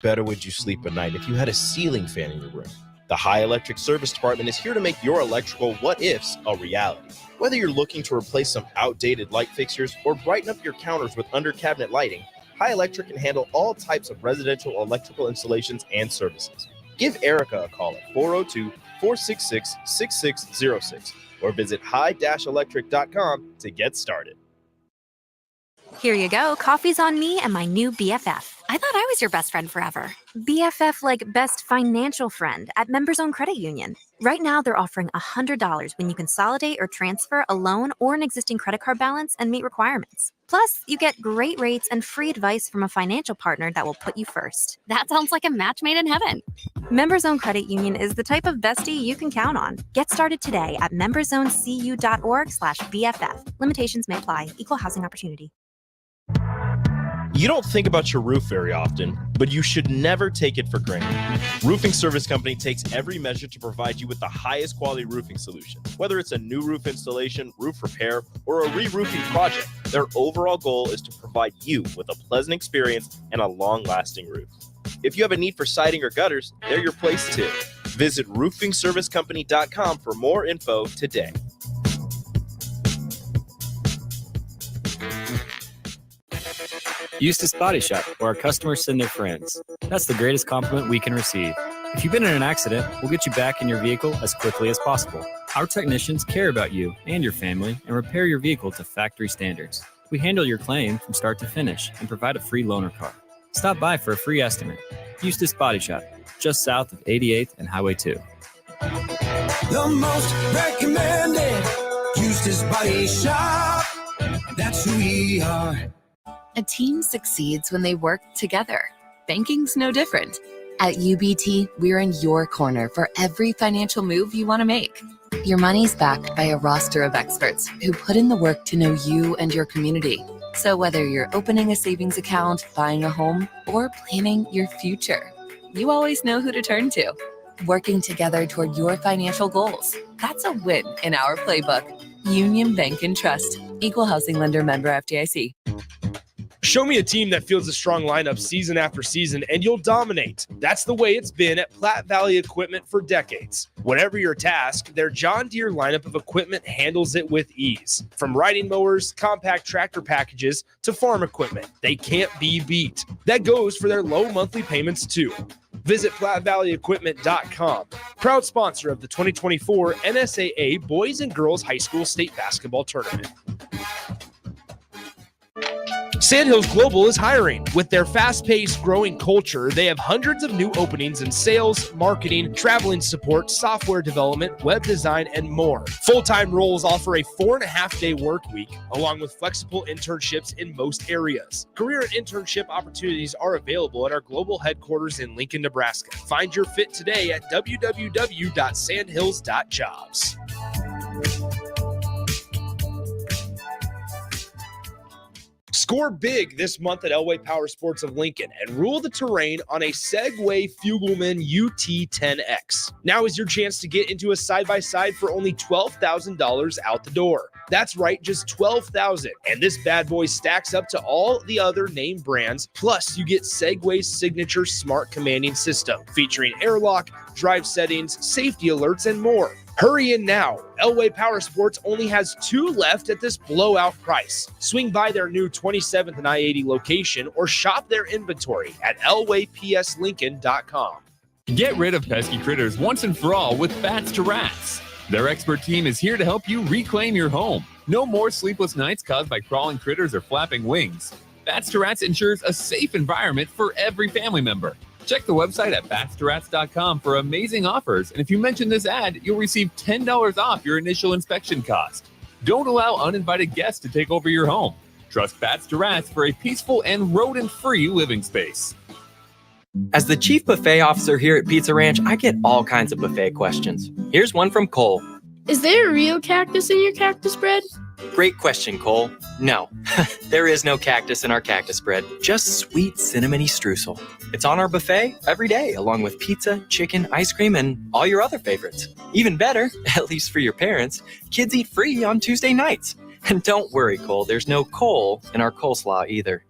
better would you sleep at night if you had a ceiling fan in your room? The High Electric Service Department is here to make your electrical what-ifs a reality. Whether you're looking to replace some outdated light fixtures or brighten up your counters with under-cabinet lighting, High Electric can handle all types of residential electrical installations and services. Give Erica a call at 402-466-6606 or visit high-electric.com to get started. Here you go. Coffee's on me and my new BFF. I thought I was your best friend forever. BFF like best financial friend at Members Own Credit Union. Right now, they're offering $100 when you consolidate or transfer a loan or an existing credit card balance and meet requirements. Plus, you get great rates and free advice from a financial partner that will put you first. That sounds like a match made in heaven. Members Own Credit Union is the type of bestie you can count on. Get started today at memberzonecu.org/BFF. Limitations may apply. Equal housing opportunity. You don't think about your roof very often, but you should never take it for granted. Roofing Service Company takes every measure to provide you with the highest quality roofing solution. Whether it's a new roof installation, roof repair, or a re-roofing project, their overall goal is to provide you with a pleasant experience and a long-lasting roof. If you have a need for siding or gutters, they're your place too. Visit roofingservicecompany.com for more info today. Eustace Body Shop, where our customers send their friends. That's the greatest compliment we can receive. If you've been in an accident, we'll get you back in your vehicle as quickly as possible. Our technicians care about you and your family and repair your vehicle to factory standards. We handle your claim from start to finish and provide a free loaner car. Stop by for a free estimate. Eustace Body Shop, just south of 88th and Highway 2. The most recommended Eustace Body Shop. That's who we are. A team succeeds when they work together. Banking's no different. At UBT, we're in your corner for every financial move you want to make. Your money's backed by a roster of experts who put in the work to know you and your community. So whether you're opening a savings account, buying a home, or planning your future, you always know who to turn to. Working together toward your financial goals. That's a win in our playbook. Union Bank and Trust. Equal housing lender, member FDIC. Show me a team that fields a strong lineup season after season, and you'll dominate. That's the way it's been at Platte Valley Equipment for decades. Whatever your task, their John Deere lineup of equipment handles it with ease. From riding mowers, compact tractor packages, to farm equipment, they can't be beat. That goes for their low monthly payments, too. Visit PlatteValleyEquipment.com. Proud sponsor of the 2024 NSAA Boys and Girls High School State Basketball Tournament. Sandhills Global is hiring. With their fast-paced, growing culture, they have hundreds of new openings in sales, marketing, traveling support, software development, web design, and more. Full-time roles offer a 4.5-day work week, along with flexible internships in most areas. Career and internship opportunities are available at our global headquarters in Lincoln, Nebraska. Find your fit today at www.sandhills.jobs. Score big this month at Elway Power Sports of Lincoln and rule the terrain on a Segway Fugelman UT10X. Now is your chance to get into a side-by-side for only $12,000 out the door. That's right, just $12,000. And this bad boy stacks up to all the other name brands. Plus, you get Segway's signature smart commanding system featuring airlock, drive settings, safety alerts, and more. Hurry in now. Elway Power Sports only has 2 left at this blowout price. Swing by their new 27th and I-80 location or shop their inventory at elwaypslincoln.com. Get rid of pesky critters once and for all with Bats to Rats. Their expert team is here to help you reclaim your home. No more sleepless nights caused by crawling critters or flapping wings. Bats to Rats ensures a safe environment for every family member. Check the website at batstoRats.com for amazing offers, and if you mention this ad, you'll receive $10 off your initial inspection cost. Don't allow uninvited guests to take over your home. Trust Bats to Rats for a peaceful and rodent-free living space. As the chief buffet officer here at Pizza Ranch, I get all kinds of buffet questions. Here's one from Cole. Is there a real cactus in your cactus bread? Great question, Cole. No, there is no cactus in our cactus bread, just sweet cinnamony streusel. It's on our buffet every day, along with pizza, chicken, ice cream, and all your other favorites. Even better, at least for your parents, kids eat free on Tuesday nights. And don't worry, Cole, there's no coal in our coleslaw either.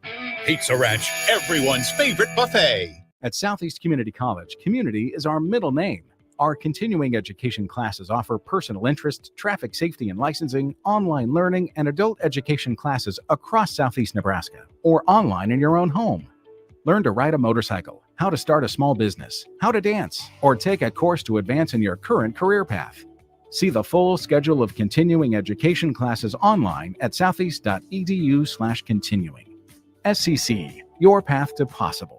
Pizza Ranch, everyone's favorite buffet. At Southeast Community College, community is our middle name. Our continuing education classes offer personal interest, traffic safety and licensing, online learning, and adult education classes across Southeast Nebraska, or online in your own home. Learn to ride a motorcycle, how to start a small business, how to dance, or take a course to advance in your current career path. See the full schedule of continuing education classes online at southeast.edu/continuing. SCC, your path to possible.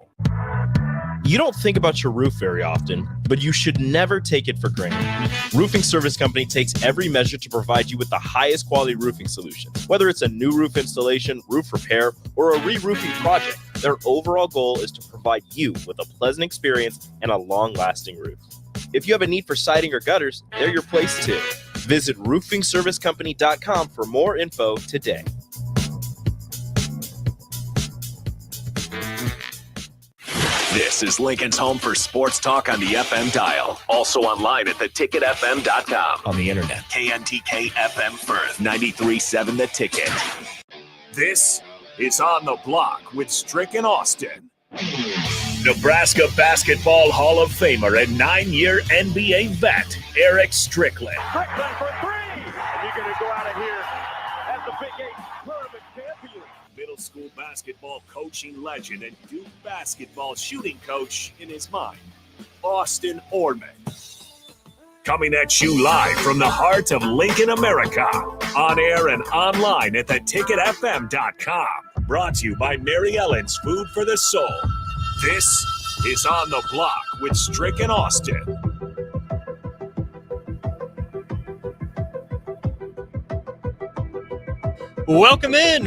You don't think about your roof very often, but you should never take it for granted. Roofing Service Company takes every measure to provide you with the highest quality roofing solutions. Whether it's a new roof installation, roof repair, or a re-roofing project, their overall goal is to provide you with a pleasant experience and a long-lasting roof. If you have a need for siding or gutters, they're your place too. Visit roofingservicecompany.com for more info today. This is Lincoln's home for sports talk on the FM dial. Also online at theticketfm.com. On the internet. KNTK FM Firth, 93.7 The Ticket. This is On the Block with Strick and Austin. Nebraska Basketball Hall of Famer and 9-year NBA vet, Eric Strickland. Strickland for three! And you're going to go out of here as the Big 8 tournament champion. Middle school basketball coaching legend and Duke basketball shooting coach in his mind, Austin Orman. Coming at you live from the heart of Lincoln, America. On air and online at theticketfm.com. Brought to you by Mary Ellen's Food for the Soul. This is On the Block with Strick and Austin. Welcome in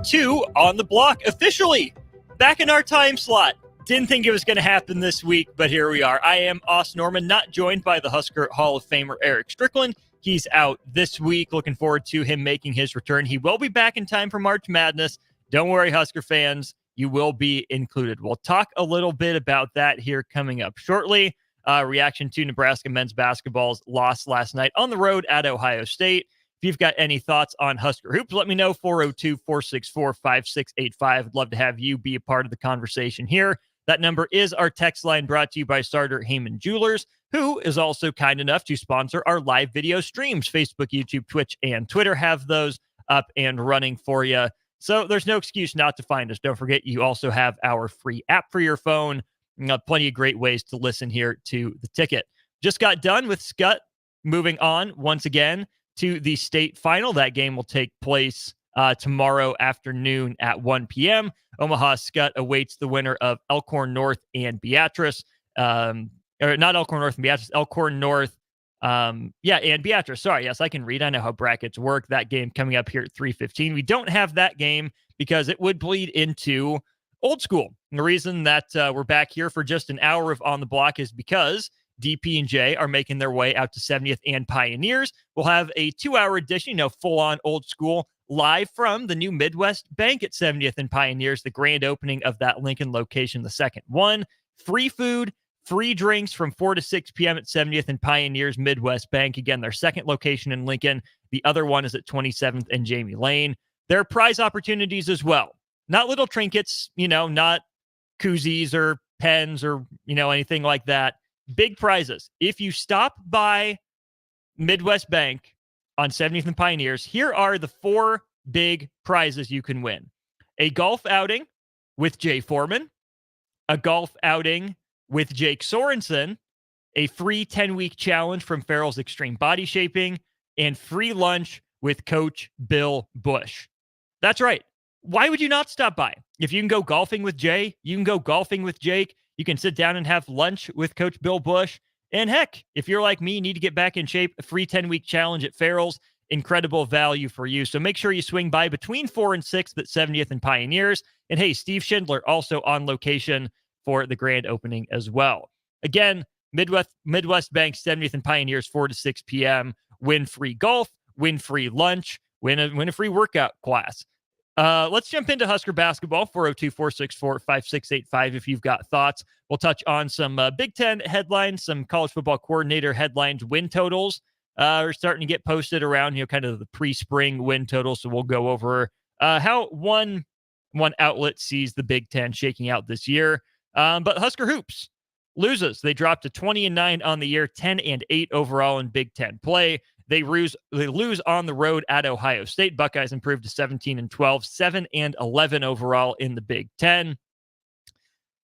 to On the Block officially. Back in our time slot. Didn't think it was going to happen this week, but here we are. I am Austin Norman, not joined by the Husker Hall of Famer Eric Strickland. He's out this week. Looking forward to him making his return. He will be back in time for March Madness. Don't worry, Husker fans. You will be included. We'll talk a little bit about that here coming up shortly. Reaction to Nebraska men's basketball's loss last night on the road at Ohio State. If you've got any thoughts on Husker Hoops, let me know. 402-464-5685. I'd love to have you be a part of the conversation here. That number is our text line, brought to you by Starter Heyman Jewelers, who is also kind enough to sponsor our live video streams. Facebook, YouTube, Twitch, and Twitter have those up and running for you. So there's no excuse not to find us. Don't forget, you also have our free app for your phone. Plenty of great ways to listen here to The Ticket. Just got done with Scott. Moving on once again to the state final. That game will take place tomorrow afternoon at 1 p.m. Omaha Scott awaits the winner of Elkhorn North and Beatrice. Or not Elkhorn North and Beatrice, Elkhorn North. And Beatrice. Sorry, yes, I can read. I know how brackets work. That game coming up here at 3:15. We don't have that game because it would bleed into Old School. And the reason that we're back here for just an hour of On the Block is because DP&J are making their way out to 70th and Pioneers. We'll have a 2-hour edition, full-on Old School, live from the new Midwest Bank at 70th and Pioneers, the grand opening of that Lincoln location, the second one. Free food, free drinks from 4 to 6 p.m. at 70th and Pioneers Midwest Bank. Again, their second location in Lincoln. The other one is at 27th and Jamie Lane. There are prize opportunities as well. Not little trinkets, not koozies or pens or, anything like that. Big prizes. If you stop by Midwest Bank on 70th and Pioneers, here are the 4 big prizes you can win. A golf outing with Jay Foreman, a golf outing with Jake Sorensen, a free 10-week challenge from Farrell's Extreme Body Shaping, and free lunch with Coach Bill Bush. That's right. Why would you not stop by? If you can go golfing with Jay, you can go golfing with Jake. You can sit down and have lunch with Coach Bill Bush. And heck, if you're like me, you need to get back in shape, a free 10-week challenge at Farrell's. Incredible value for you. So make sure you swing by between 4 and 6 at 70th and Pioneers. And hey, Steve Schindler also on location for the grand opening as well. Again, Midwest Bank, 70th and Pioneers, 4 to 6 p.m. Win free golf, win free lunch, win a free workout class. Let's jump into Husker basketball, 402-464-5685 if you've got thoughts. We'll touch on some Big Ten headlines, some college football coordinator headlines, win totals are starting to get posted around, kind of the pre-spring win totals. So we'll go over how one outlet sees the Big Ten shaking out this year. But Husker Hoops loses. They dropped to 20-9 on the year, 10-8 overall in Big Ten play. They lose on the road at Ohio State. Buckeyes improved to 17-12, 7-11 overall in the Big Ten.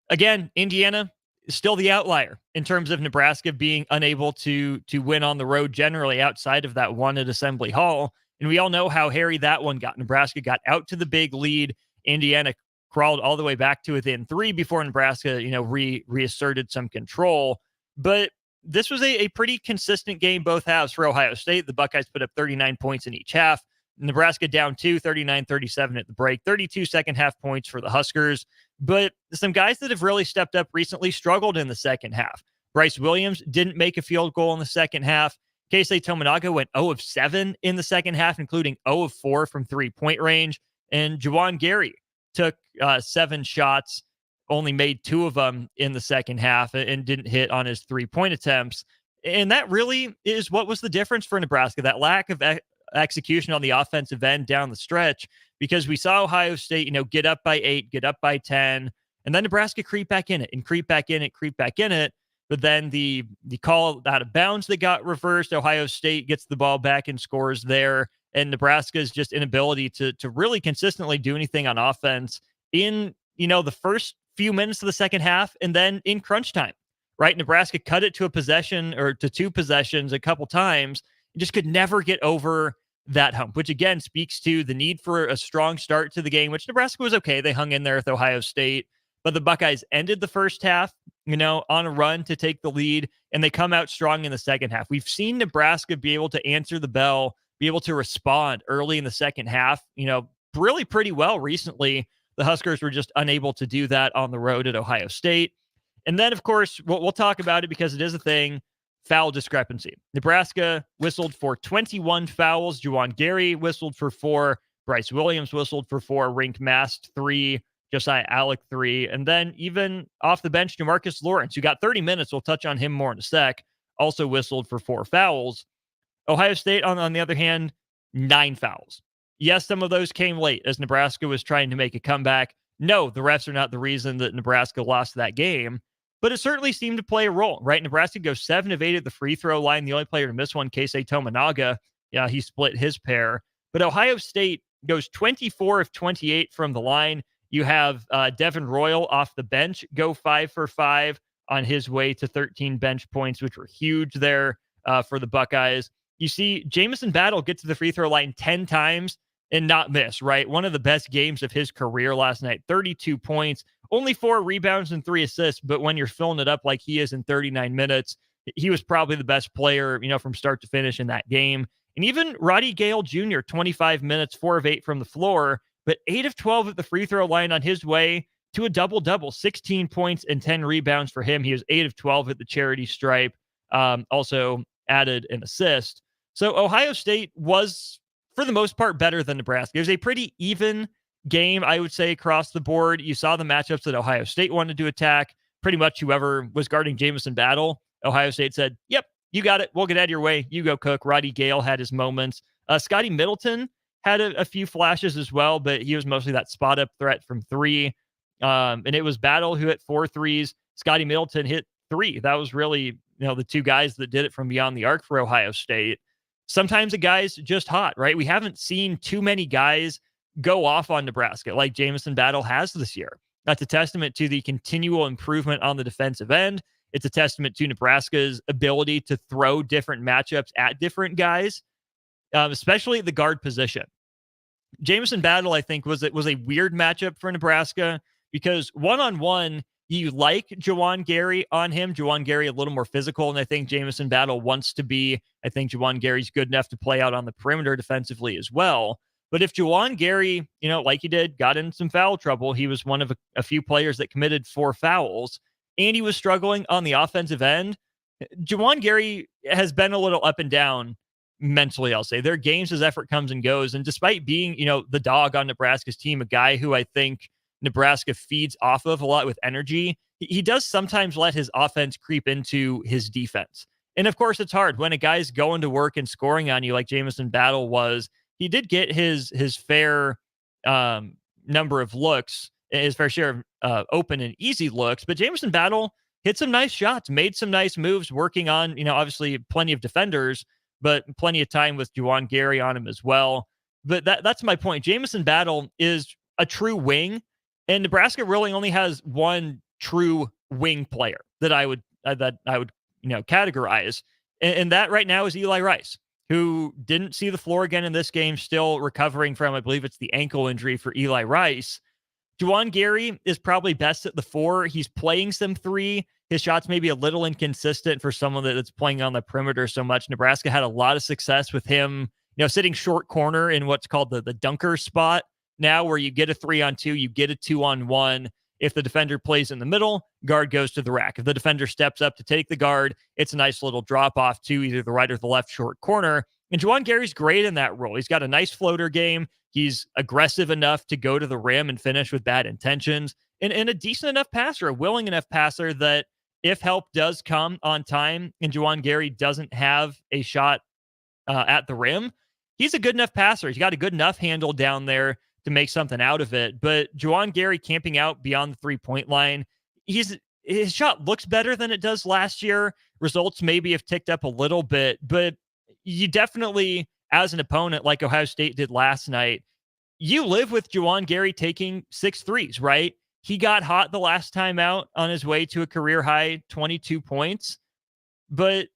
Again, Indiana is still the outlier in terms of Nebraska being unable to win on the road generally outside of that one at Assembly Hall. And we all know how hairy that one got. Nebraska got out to the big lead. Indiana crawled all the way back to within 3 before Nebraska, reasserted some control. But this was a pretty consistent game both halves for Ohio State. The Buckeyes put up 39 points in each half. Nebraska down 2, 39-37 at the break. 32 second half points for the Huskers. But some guys that have really stepped up recently struggled in the second half. Bryce Williams didn't make a field goal in the second half. Keisei Tominaga went 0 of 7 in the second half, including 0 of 4 from 3-point range. And Juwan Gary took 7 shots, only made 2 of them in the second half, and didn't hit on his 3-point attempts. And that really is what was the difference for Nebraska, that lack of execution on the offensive end down the stretch, because we saw Ohio State, get up by 8, get up by 10, and then Nebraska creep back in it. But then the call out of bounds that got reversed, Ohio State gets the ball back and scores there. And Nebraska's just inability to really consistently do anything on offense in, the first few minutes of the second half and then in crunch time, right? Nebraska cut it to a possession or to 2 possessions a couple times and just could never get over that hump, which again speaks to the need for a strong start to the game, which Nebraska was okay. They hung in there with Ohio State, but the Buckeyes ended the first half, on a run to take the lead, and they come out strong in the second half. We've seen Nebraska be able to answer the bell, be able to respond early in the second half, really pretty well recently. The Huskers were just unable to do that on the road at Ohio State. And then, of course, we'll talk about it because it is a thing, foul discrepancy. Nebraska whistled for 21 fouls. Juwan Gary whistled for 4. Bryce Williams whistled for 4. Rink Mast 3. Josiah Alec 3. And then even off the bench, Jamarcus Lawrence, who got 30 minutes, we'll touch on him more in a sec, also whistled for 4 fouls. Ohio State, on the other hand, 9 fouls. Yes, some of those came late as Nebraska was trying to make a comeback. No, the refs are not the reason that Nebraska lost that game, but it certainly seemed to play a role, right? Nebraska goes 7 of 8 at the free throw line. The only player to miss one, Keisei Tominaga, he split his pair. But Ohio State goes 24 of 28 from the line. You have Devin Royal off the bench go 5 for 5 on his way to 13 bench points, which were huge there for the Buckeyes. You see Jamison Battle get to the free throw line 10 times and not miss, right? One of the best games of his career last night, 32 points, only 4 rebounds and 3 assists. But when you're filling it up like he is in 39 minutes, he was probably the best player, from start to finish in that game. And even Roddy Gale Jr., 25 minutes, 4 of 8 from the floor, but 8 of 12 at the free throw line on his way to a double-double, 16 points and 10 rebounds for him. He was 8 of 12 at the charity stripe, also added an assist. So Ohio State was, for the most part, better than Nebraska. It was a pretty even game, I would say, across the board. You saw the matchups that Ohio State wanted to attack. Pretty much whoever was guarding Jamison Battle, Ohio State said, yep, you got it. We'll get out of your way. You go, Cook. Roddy Gale had his moments. Scotty Middleton had a few flashes as well, but he was mostly that spot-up threat from 3. And it was Battle who hit 4 threes. Scotty Middleton hit 3. That was really, the 2 guys that did it from beyond the arc for Ohio State. Sometimes a guy's just hot, right? We haven't seen too many guys go off on Nebraska like Jamison Battle has this year. That's a testament to the continual improvement on the defensive end. It's a testament to Nebraska's ability to throw different matchups at different guys, especially at the guard position. Jamison Battle, I think, was a weird matchup for Nebraska because one-on-one, you like Juwan Gary on him. Juwan Gary a little more physical, and I think Jamison Battle wants to be. I think Juwan Gary's good enough to play out on the perimeter defensively as well. But if Juwan Gary, like he did, got in some foul trouble, he was one of a few players that committed 4 fouls, and he was struggling on the offensive end. Juwan Gary has been a little up and down mentally, I'll say. There are games his effort comes and goes, and despite being, the dog on Nebraska's team, a guy who I think Nebraska feeds off of a lot with energy, he does sometimes let his offense creep into his defense. And of course, it's hard when a guy's going to work and scoring on you like Jamison Battle was. He did get his fair number of looks his fair share of open and easy looks. But Jamison Battle hit some nice shots, made some nice moves, working on, obviously plenty of defenders, but plenty of time with Juwan Gary on him as well. But that's my point. Jamison Battle is a true wing, and Nebraska really only has one true wing player that I would categorize, and that right now is Eli Rice, who didn't see the floor again in this game, still recovering from, I believe it's the ankle injury for Eli Rice. Juwan Gary is probably best at the 4. He's playing some 3. His shots may be a little inconsistent for someone that's playing on the perimeter so much. Nebraska had a lot of success with him, sitting short corner in what's called the dunker spot now, where you get a 3-on-2, you get a 2-on-1. If the defender plays in the middle, guard goes to the rack. If the defender steps up to take the guard, it's a nice little drop off to either the right or the left short corner. And Juwan Gary's great in that role. He's got a nice floater game. He's aggressive enough to go to the rim and finish with bad intentions, and a decent enough passer, a willing enough passer that if help does come on time and Juwan Gary doesn't have a shot at the rim, he's a good enough passer. He's got a good enough handle down there to make something out of it. But Juwan Gary camping out beyond the 3-point line, his shot looks better than it does last year. Results maybe have ticked up a little bit, but you definitely, as an opponent like Ohio State did last night, you live with Juwan Gary taking 6 threes, right? He got hot the last time out on his way to a career high 22 points, but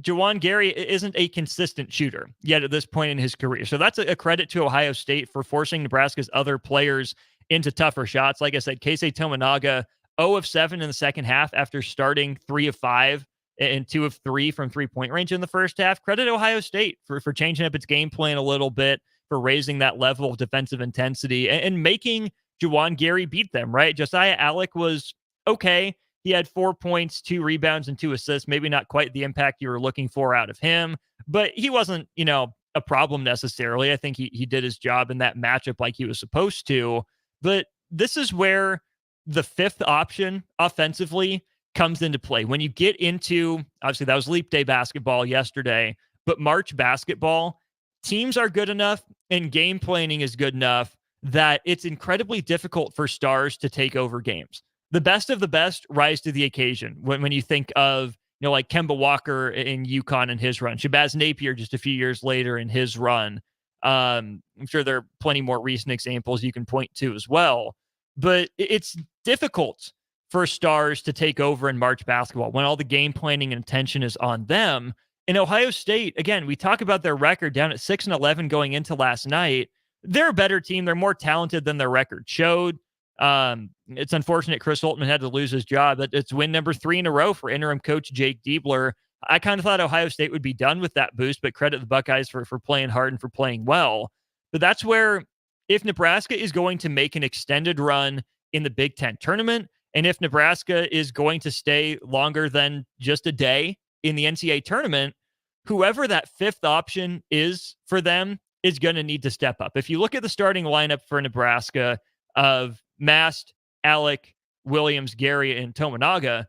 Juwan Gary isn't a consistent shooter yet at this point in his career. So that's a credit to Ohio State for forcing Nebraska's other players into tougher shots. Like I said, Keisei Tominaga, 0 of 7 in the second half after starting 3 of 5 and 2 of 3 from 3-point range in the first half. Credit Ohio State for changing up its game plan a little bit, for raising that level of defensive intensity and making Juwan Gary beat them, right? Josiah Allick was okay. He had 4 points, 2 rebounds, and 2 assists. Maybe not quite the impact you were looking for out of him, but he wasn't, a problem necessarily. I think he did his job in that matchup like he was supposed to. But this is where the 5th option offensively comes into play. When you get into, obviously that was Leap Day basketball yesterday, but March basketball, teams are good enough and game planning is good enough that it's incredibly difficult for stars to take over games. The best of the best rise to the occasion when you think of, like Kemba Walker in UConn in his run, Shabazz Napier just a few years later in his run. I'm sure there are plenty more recent examples you can point to as well, but it's difficult for stars to take over in March basketball when all the game planning and attention is on them. In Ohio State, again, we talk about their record down at 6-11 going into last night. They're a better team. They're more talented than their record showed. It's unfortunate Chris Holtman had to lose his job, but it's win number 3 in a row for interim coach Jake Diebler. I kind of thought Ohio State would be done with that boost, but credit the Buckeyes for playing hard and for playing well. But that's where, if Nebraska is going to make an extended run in the Big Ten tournament, and if Nebraska is going to stay longer than just a day in the NCAA tournament, whoever that 5th option is for them is going to need to step up. If you look at the starting lineup for Nebraska of Mast, Allick, Williams, Gary, and Tominaga,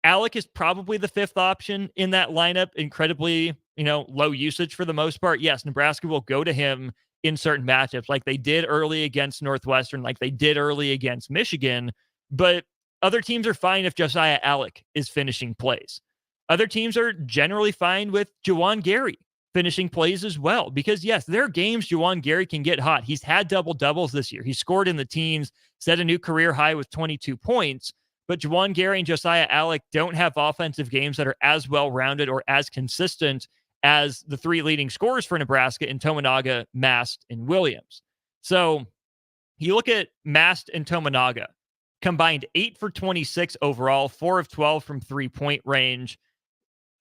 Allick is probably the 5th option in that lineup. Incredibly, low usage for the most part. Yes, Nebraska will go to him in certain matchups like they did early against Northwestern, like they did early against Michigan, but other teams are fine if Josiah Allick is finishing plays. Other teams are generally fine with Juwan Gary finishing plays as well, because yes, there are games Juwan Gary can get hot. He's had double-doubles this year. He scored in the teens, set a new career high with 22 points, but Juwan Gary and Josiah Allick don't have offensive games that are as well-rounded or as consistent as the 3 leading scorers for Nebraska in Tominaga, Mast, and Williams. So you look at Mast and Tominaga, combined 8 for 26 overall, 4 of 12 from 3-point range.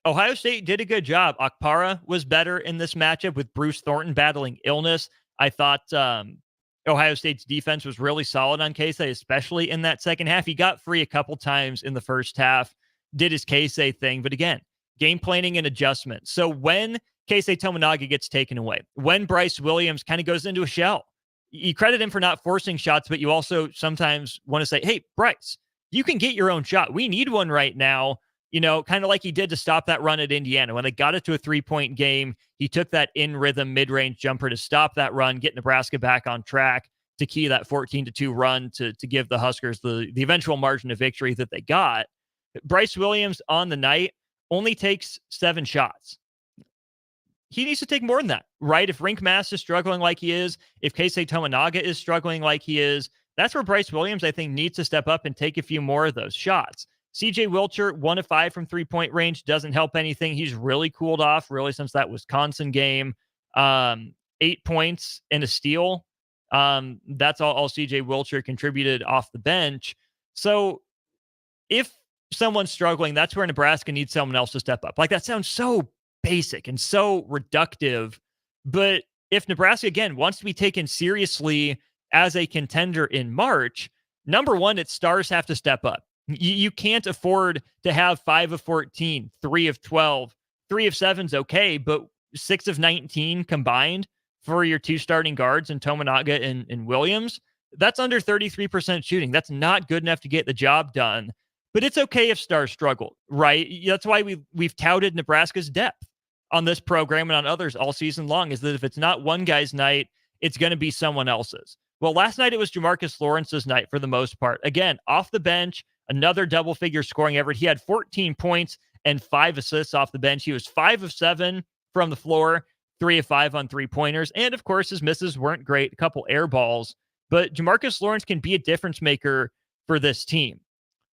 Ohio State did a good job. Okpara was better in this matchup with Bruce Thornton battling illness. I thought Ohio State's defense was really solid on Keisei, especially in that second half. He got free a couple times in the first half, did his Keisei thing, but again, game planning and adjustment. So when Keisei Tominaga gets taken away, when Bryce Williams kind of goes into a shell, you credit him for not forcing shots, but you also sometimes want to say, hey, Bryce, you can get your own shot. We need one right now. Kind of like he did to stop that run at Indiana. When they got it to a 3-point game, he took that in-rhythm mid-range jumper to stop that run, get Nebraska back on track. to key that 14-2 run to give the Huskers the eventual margin of victory that they got. Bryce Williams on the night only takes 7 shots. He needs to take more than that, right? If Rink Mass is struggling like he is, if Keisei Tominaga is struggling like he is, that's where Bryce Williams, I think, needs to step up and take a few more of those shots. CJ Wilcher, 1 of 5 from 3-point range, doesn't help anything. He's really cooled off, really, since that Wisconsin game. 8 points and a steal. That's all CJ Wilcher contributed off the bench. So if someone's struggling, that's where Nebraska needs someone else to step up. Like, that sounds so basic and so reductive. But if Nebraska, again, wants to be taken seriously as a contender in March, number one, its stars have to step up. You can't afford to have 5 of 14, 3 of 12, 3 of 7's okay, but 6 of 19 combined for your 2 starting guards in Tominaga and Williams, that's under 33% shooting. That's not good enough to get the job done. But it's okay if stars struggle, right? That's why we've touted Nebraska's depth on this program and on others all season long, is that if it's not one guy's night, it's going to be someone else's. Well, last night it was Jamarcus Lawrence's night for the most part. Again, off the bench, another double-figure scoring effort. He had 14 points and 5 assists off the bench. He was 5 of 7 from the floor, 3 of 5 on 3-pointers. And, of course, his misses weren't great, a couple air balls. But Jamarcus Lawrence can be a difference maker for this team.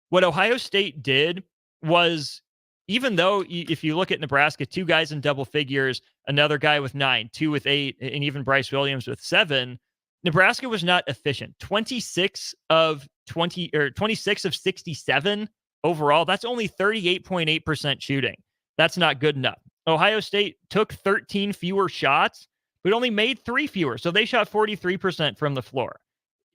What Ohio State did was, even though if you look at Nebraska, 2 guys in double figures, another guy with 9, 2 with 8, and even Bryce Williams with 7, Nebraska was not efficient. 26 of 67 overall. That's only 38.8% shooting. That's not good enough. Ohio State took 13 fewer shots, but only made 3 fewer. So they shot 43% from the floor.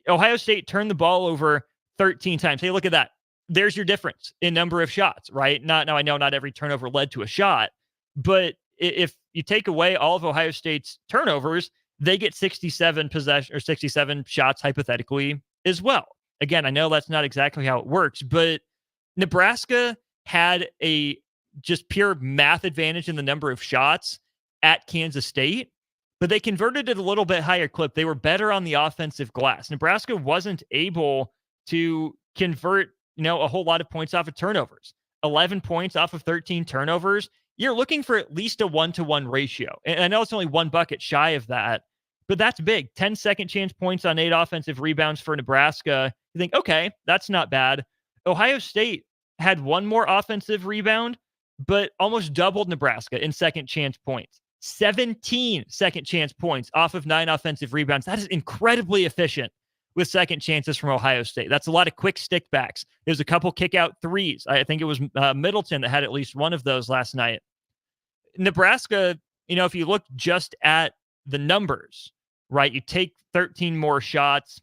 Ohio State turned the ball over 13 times. Hey, look at that. There's your difference in number of shots, right? Now, I know not every turnover led to a shot, but if you take away all of Ohio State's turnovers, they get 67 shots hypothetically as well. Again, I know that's not exactly how it works, but Nebraska had a just pure math advantage in the number of shots at Kansas State, but they converted at a little bit higher clip. They were better on the offensive glass. Nebraska wasn't able to convert, a whole lot of points off of turnovers. 11 points off of 13 turnovers. You're looking for at least a 1-to-1 ratio. And I know it's only 1 bucket shy of that, but that's big. 10 second chance points on 8 offensive rebounds for Nebraska. You think, okay, that's not bad. Ohio State had 1 more offensive rebound, but almost doubled Nebraska in second chance points. 17 second chance points off of 9 offensive rebounds. That is incredibly efficient with second chances from Ohio State. That's a lot of quick stickbacks. There's a couple kick-out threes. I think it was Middleton that had at least one of those last night. Nebraska, if you look just at the numbers, right, you take 13 more shots,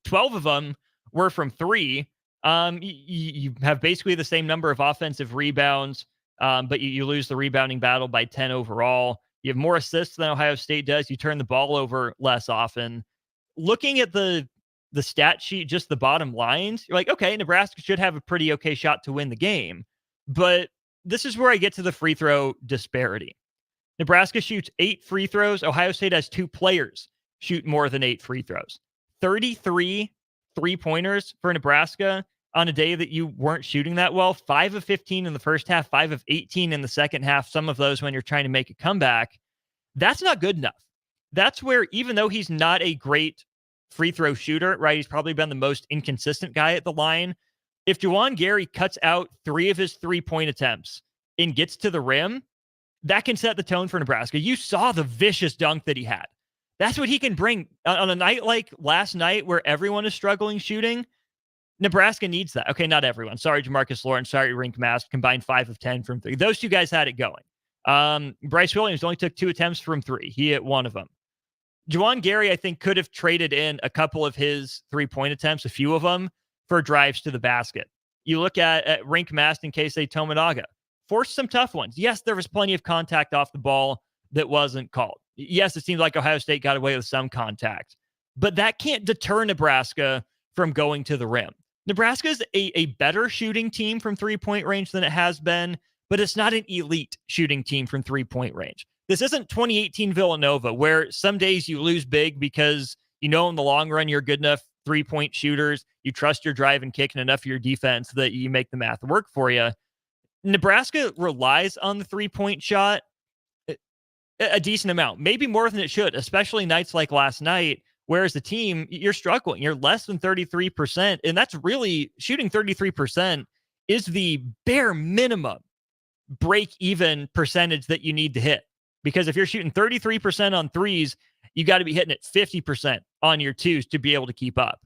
12 of them were from 3. You have basically the same number of offensive rebounds, but you lose the rebounding battle by 10 overall. You have more assists than Ohio State does. You turn the ball over less often. Looking at the stat sheet, just the bottom lines, you're like, okay, Nebraska should have a pretty okay shot to win the game. But this is where I get to the free throw disparity. Nebraska shoots 8 free throws. Ohio State has 2 players shoot more than 8 free throws. 33 3-pointers for Nebraska on a day that you weren't shooting that well. 5 of 15 in the first half, 5 of 18 in the second half. Some of those when you're trying to make a comeback. That's not good enough. That's where, even though he's not a great free throw shooter, right? He's probably been the most inconsistent guy at the line. If Juwan Gary cuts out 3 of his 3-point attempts and gets to the rim, that can set the tone for Nebraska. You saw the vicious dunk that he had. That's what he can bring on a night like last night where everyone is struggling shooting. Nebraska needs that. Okay, not everyone. Sorry, Jamarcus Lawrence. Sorry, Rink Mass. Combined 5 of 10 from 3. Those 2 guys had it going. Bryce Williams only took 2 attempts from 3. He hit 1 of them. Juwan Gary, I think, could have traded in a couple of his 3-point attempts, a few of them, for drives to the basket. You look at Rink Mast and Keisei Tominaga. Forced some tough ones. Yes, there was plenty of contact off the ball that wasn't called. Yes, it seems like Ohio State got away with some contact. But that can't deter Nebraska from going to the rim. Nebraska's a better shooting team from 3-point range than it has been, but it's not an elite shooting team from 3-point range. This isn't 2018 Villanova, where some days you lose big because, You know, in the long run, you're good enough 3-point shooters. You trust your drive and kick and enough of your defense that you make the math work for you. Nebraska relies on the 3-point shot a decent amount, maybe more than it should, especially nights like last night, where as a team, you're struggling. You're less than 33%. And that's really, shooting 33% is the bare minimum break-even percentage that you need to hit. Because if you're shooting 33% on threes, you got to be hitting it 50% on your twos to be able to keep up.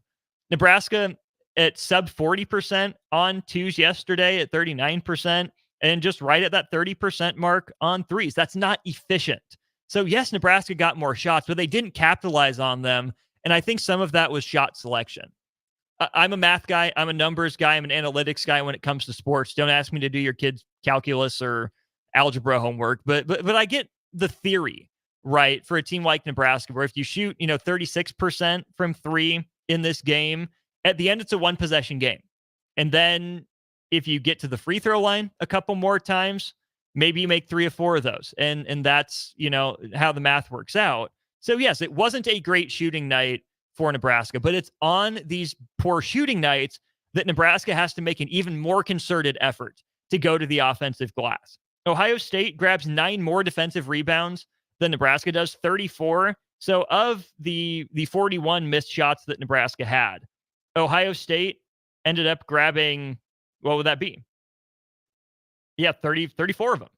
Nebraska at sub 40% on twos yesterday, at 39%, and just right at that 30% mark on threes. That's not efficient. So yes, Nebraska got more shots, but they didn't capitalize on them. And I think some of that was shot selection. I'm a math guy. I'm a numbers guy. I'm an analytics guy when it comes to sports. Don't ask me to do your kids' calculus or algebra homework, but I get the theory, right? For a team like Nebraska, where if you shoot, 36% from three in this game, at the end, it's a one possession game. And then if you get to the free throw line a couple more times, maybe you make 3 or 4 of those. And that's, how the math works out. So yes, it wasn't a great shooting night for Nebraska, but it's on these poor shooting nights that Nebraska has to make an even more concerted effort to go to the offensive glass. Ohio State grabs 9 more defensive rebounds than Nebraska does, 34. So of the 41 missed shots that Nebraska had, Ohio State ended up grabbing, what would that be? Yeah, 34 of them.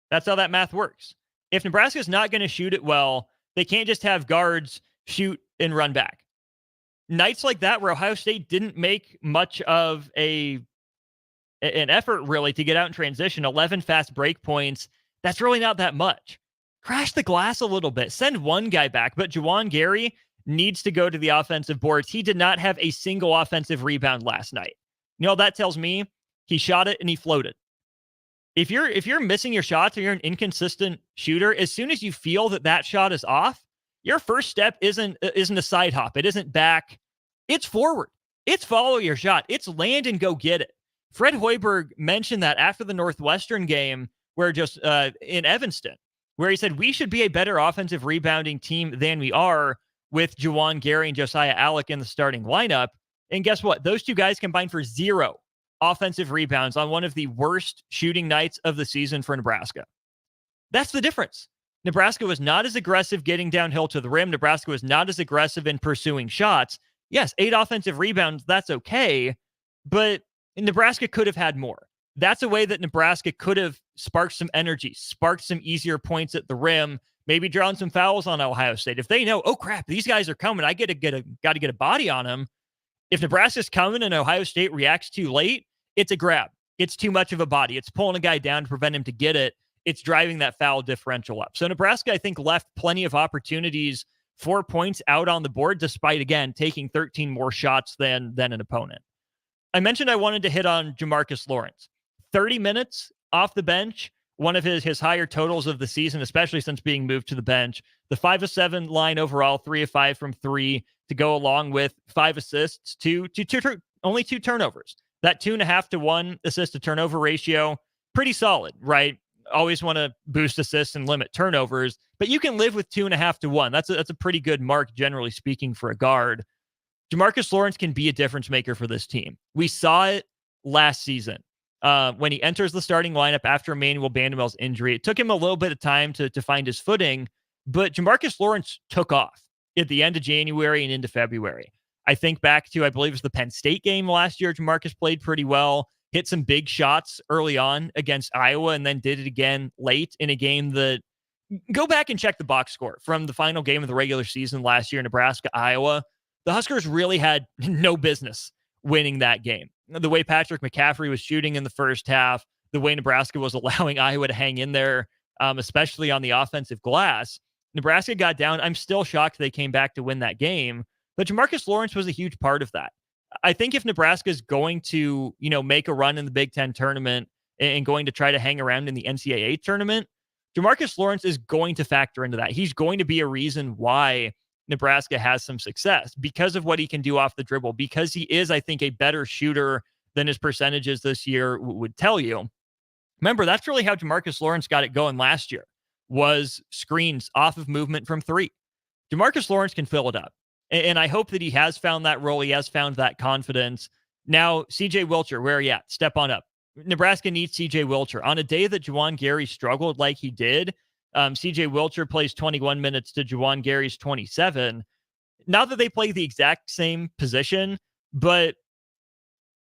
That's how that math works. If Nebraska's not going to shoot it well, they can't just have guards shoot and run back. Nights like that where Ohio State didn't make much of an effort really to get out in transition, 11 fast break points, that's really not that much. Crash the glass a little bit. Send one guy back, but Juwan Gary needs to go to the offensive boards. He did not have a single offensive rebound last night. That tells me he shot it and he floated. If you're missing your shots or you're an inconsistent shooter, as soon as you feel that shot is off, your first step isn't a side hop. It isn't back. It's forward. It's follow your shot. It's land and go get it. Fred Hoiberg mentioned that after the Northwestern game, where just in Evanston, where he said we should be a better offensive rebounding team than we are with Juwan Gary and Josiah Allick in the starting lineup. And guess what? Those two guys combined for 0 offensive rebounds on one of the worst shooting nights of the season for Nebraska. That's the difference. Nebraska was not as aggressive getting downhill to the rim. Nebraska was not as aggressive in pursuing shots. Yes, 8 offensive rebounds, that's okay, but Nebraska could have had more. That's a way that Nebraska could have sparked some energy, sparked some easier points at the rim, maybe drawn some fouls on Ohio State. If they know, oh crap, these guys are coming, I got to get a body on them. If Nebraska's coming and Ohio State reacts too late, it's a grab. It's too much of a body. It's pulling a guy down to prevent him to get it. It's driving that foul differential up. So Nebraska, I think, left plenty of opportunities, 4 points out on the board, despite, again, taking 13 more shots than an opponent. I mentioned I wanted to hit on Jamarcus Lawrence. 30 minutes off the bench, one of his higher totals of the season, especially since being moved to the bench. The 5 of 7 line overall, 3 of 5 from 3 to go along with 5 assists, only 2 turnovers. That 2.5 to 1 assist to turnover ratio, pretty solid, right? Always want to boost assists and limit turnovers, but you can live with 2.5 to 1. That's a pretty good mark, generally speaking, for a guard. Jamarcus Lawrence can be a difference maker for this team. We saw it last season when he enters the starting lineup after Emmanuel Bandemel's injury. It took him a little bit of time to find his footing, but Jamarcus Lawrence took off at the end of January and into February. I think back to, I believe it was the Penn State game last year. Jamarcus played pretty well, hit some big shots early on against Iowa, and then did it again late in a game that, go back and check the box score from the final game of the regular season last year, Nebraska-Iowa. The Huskers really had no business winning that game. The way Patrick McCaffrey was shooting in the first half, the way Nebraska was allowing Iowa to hang in there, especially on the offensive glass, Nebraska got down. I'm still shocked they came back to win that game, but Jamarcus Lawrence was a huge part of that. I think if Nebraska is going to, make a run in the Big Ten tournament and going to try to hang around in the NCAA tournament, Jamarcus Lawrence is going to factor into that. He's going to be a reason why Nebraska has some success because of what he can do off the dribble, because he is, I think, a better shooter than his percentages this year would tell you. Remember, that's really how Jamarcus Lawrence got it going last year, was screens off of movement from 3. Jamarcus Lawrence can fill it up. And I hope that he has found that role. He has found that confidence. Now, CJ Wilcher, where are you at? Step on up. Nebraska needs CJ Wilcher. On a day that Juwan Gary struggled like he did, CJ Wilcher plays 21 minutes to Juwan Gary's 27. Not that they play the exact same position, but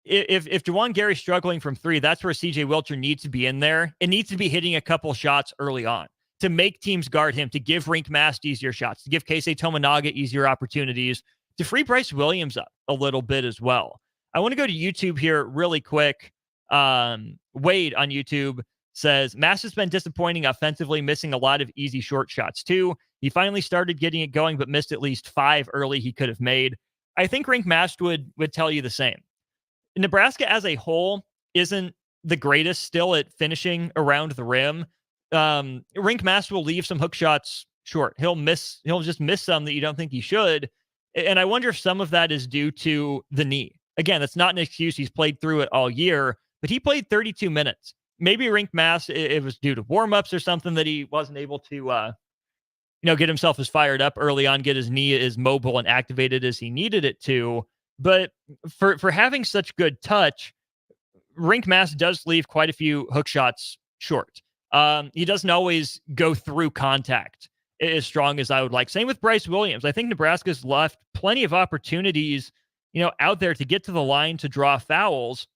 if Juwan Gary's struggling from three, that's where CJ Wilcher needs to be in there. It needs to be hitting a couple shots early on to make teams guard him, to give Rink Mast easier shots, to give Keisei Tominaga easier opportunities, to free Bryce Williams up a little bit as well. I want to go to YouTube here really quick. Wade on YouTube says, Mast has been disappointing offensively, missing a lot of easy short shots too. He finally started getting it going, but missed at least 5 early he could have made. I think Rink Mast would tell you the same. Nebraska as a whole isn't the greatest still at finishing around the rim. Rink Mast will leave some hook shots short. He'll just miss some that you don't think he should. And I wonder if some of that is due to the knee. Again, that's not an excuse. He's played through it all year, but he played 32 minutes. Maybe Rink Mast, it was due to warm-ups or something that he wasn't able to, get himself as fired up early on, get his knee as mobile and activated as he needed it to. But for having such good touch, Rink Mast does leave quite a few hook shots short. He doesn't always go through contact as strong as I would like. Same with Bryce Williams. I think Nebraska's left plenty of opportunities, out there to get to the line to draw fouls,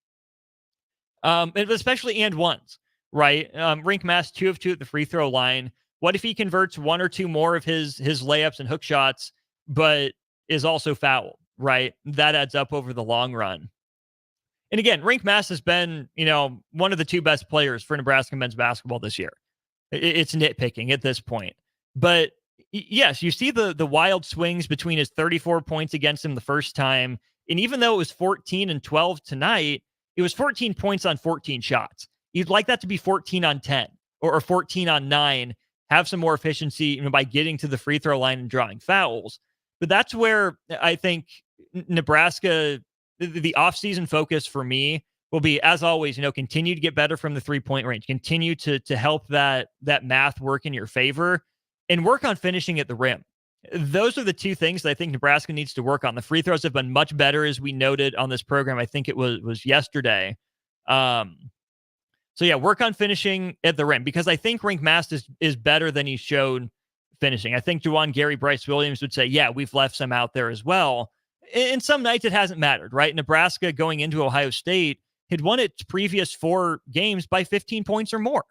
especially and ones, right? Rink Mast 2 of 2 at the free throw line. What if he converts 1 or 2 more of his layups and hook shots, but is also fouled, right? That adds up over the long run. And again, Rink Mast has been, one of the 2 best players for Nebraska men's basketball this year. It's nitpicking at this point. But yes, you see the wild swings between his 34 points against him the first time. And even though it was 14 and 12 tonight, it was 14 points on 14 shots. You'd like that to be 14 on 10 or 14 on 9, have some more efficiency by getting to the free throw line and drawing fouls. But that's where I think Nebraska, the offseason focus for me will be, as always, continue to get better from the 3-point range, continue to help that math work in your favor, and work on finishing at the rim. Those are the 2 things that I think Nebraska needs to work on. The free throws have been much better, as we noted on this program. I think it was yesterday. Work on finishing at the rim, because I think Rink Mast is better than he's shown finishing. I think Juwan Gary, Bryce Williams would say, yeah, we've left some out there as well. In some nights, it hasn't mattered, right? Nebraska going into Ohio State had won its previous 4 games by 15 points or more.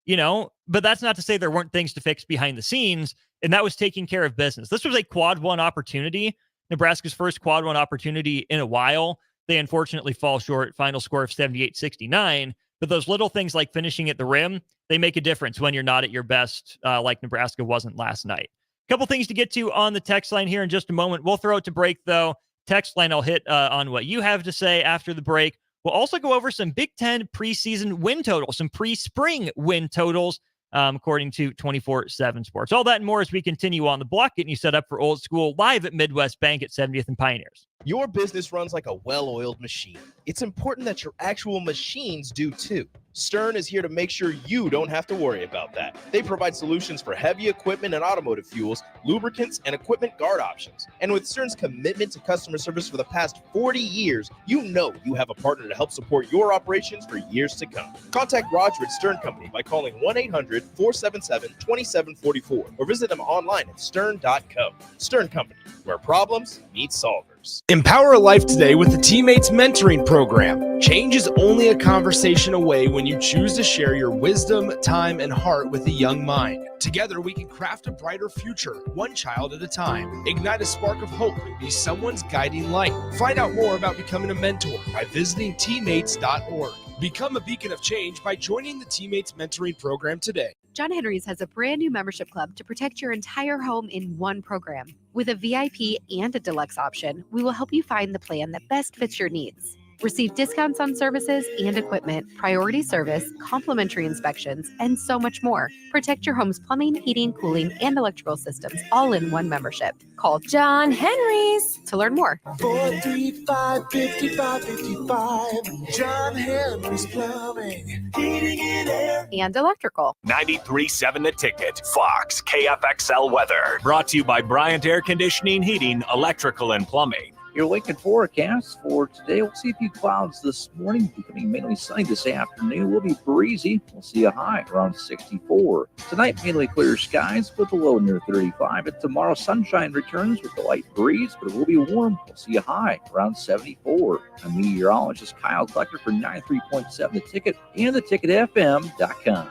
But that's not to say there weren't things to fix behind the scenes, and that was taking care of business. This was a quad 1 opportunity, Nebraska's first quad 1 opportunity in a while. They unfortunately fall short, final score of 78-69, but those little things like finishing at the rim, they make a difference when you're not at your best, like Nebraska wasn't last night. A couple things to get to on the text line here in just a moment. We'll throw it to break, though. Text line, I'll hit on what you have to say after the break. We'll also go over some Big Ten preseason win totals, some pre-spring win totals, according to 24/7 Sports. All that and more as we continue on the block, getting you set up for Old School live at Midwest Bank at 70th and Pioneers. Your business runs like a well-oiled machine. It's important that your actual machines do too. Stern is here to make sure you don't have to worry about that. They provide solutions for heavy equipment and automotive fuels, lubricants, and equipment guard options. And with Stern's commitment to customer service for the past 40 years, you know you have a partner to help support your operations for years to come. Contact Roger at Stern Company by calling 1-800-477-2744 or visit them online at stern.co. Stern Company, where problems meet solvers. Empower a life today with the Teammates Mentoring Program. Change is only a conversation away when you choose to share your wisdom, time, and heart with a young mind. Together, we can craft a brighter future, one child at a time. Ignite a spark of hope and be someone's guiding light. Find out more about becoming a mentor by visiting teammates.org. Become a beacon of change by joining the Teammates Mentoring Program today. John Henry's has a brand new membership club to protect your entire home in one program. With a VIP and a deluxe option, we will help you find the plan that best fits your needs. Receive discounts on services and equipment, priority service, complimentary inspections, and so much more. Protect your home's plumbing, heating, cooling, and electrical systems all in one membership. Call John Henry's to learn more. 435-5555. John Henry's Plumbing, Heating and Air. And electrical. 93.7 The Ticket. Fox KFXL weather. Brought to you by Bryant Air Conditioning, Heating, Electrical, and Plumbing. Your Lincoln forecast for today, we'll see a few clouds this morning, becoming mainly sunny this afternoon. Will be breezy. We'll see a high around 64. Tonight, mainly clear skies with a low near 35. And tomorrow, sunshine returns with a light breeze, but it will be warm. We'll see a high around 74. I'm meteorologist Kyle Klecker for 93.7 The Ticket and theticketfm.com.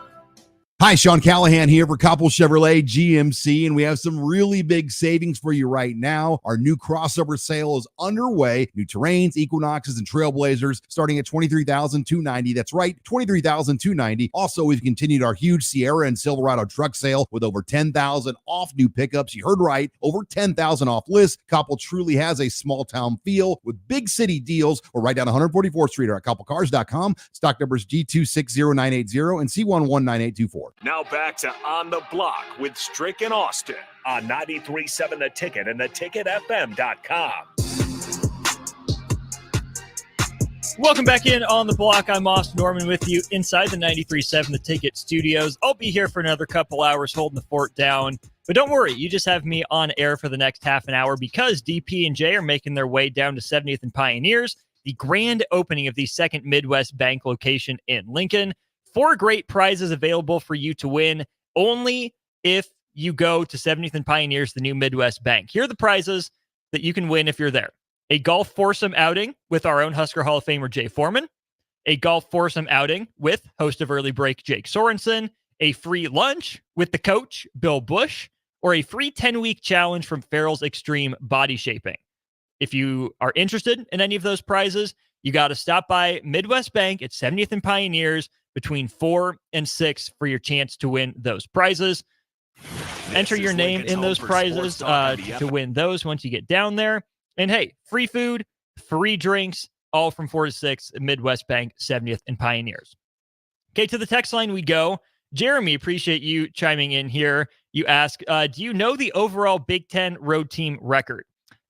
Hi, Sean Callahan here for Coppell Chevrolet GMC, and we have some really big savings for you right now. Our new crossover sale is underway. New Terrains, Equinoxes, and Trailblazers starting at $23,290. That's right, $23,290. Also, we've continued our huge Sierra and Silverado truck sale with over $10,000 off new pickups. You heard right, over $10,000 off list. Coppell truly has a small town feel with big city deals. We're right down 144th Street or at CoppellCars.com. Stock numbers G260980 and C119824. Now back to On the Block with Strick and Austin on 93.7 The Ticket and theticketfm.com. Welcome back in On the Block. I'm Austin Norman with you inside the 93.7 The Ticket studios. I'll be here for another couple hours holding the fort down. But don't worry, you just have me on air for the next half an hour because DP and J are making their way down to 70th and Pioneers, the grand opening of the second Midwest Bank location in Lincoln. 4 great prizes available for you to win only if you go to 70th and Pioneers, the new Midwest Bank. Here are the prizes that you can win if you're there. A golf foursome outing with our own Husker Hall of Famer Jay Foreman. A golf foursome outing with host of Early Break Jake Sorensen. A free lunch with the coach Bill Bush. Or a free 10-week challenge from Farrell's Extreme Body Shaping. If you are interested in any of those prizes, you got to stop by Midwest Bank at 70th and Pioneers between 4 and 6 for your chance to win those prizes. Enter your name in those prizes to win those once you get down there. And hey, free food, free drinks, all from 4 to 6 at Midwest Bank, 70th and Pioneers. Okay, to the text line we go. Jeremy, appreciate you chiming in here. You ask, do you know the overall Big Ten road team record?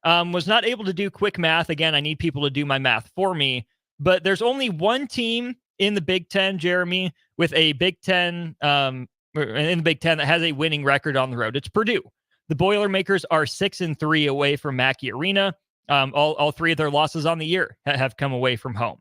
Was not able to do quick math. Again, I need people to do my math for me. But there's only one team in the Big Ten, Jeremy, with a Big Ten, in the Big Ten that has a winning record on the road. It's Purdue. The Boilermakers are 6-3 away from Mackey Arena. All 3 of their losses on the year have come away from home.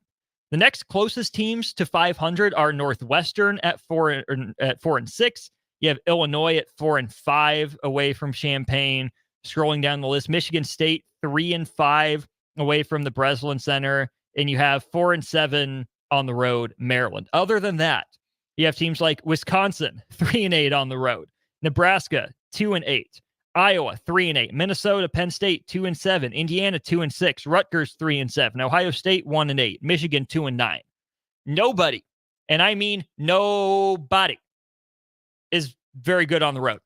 The next closest teams to 500 are Northwestern at 4-6. You have Illinois at 4-5 away from Champaign. Scrolling down the list, Michigan State 3-5 away from the Breslin Center, and you have 4-7 on the road, Maryland. Other than that, you have teams like Wisconsin 3-8 on the road, Nebraska 2-8, Iowa 3-8, Minnesota, Penn State 2-7, Indiana 2-6, Rutgers 3-7, Ohio State 1-8, Michigan 2-9. Nobody, and I mean nobody, is very good on the road.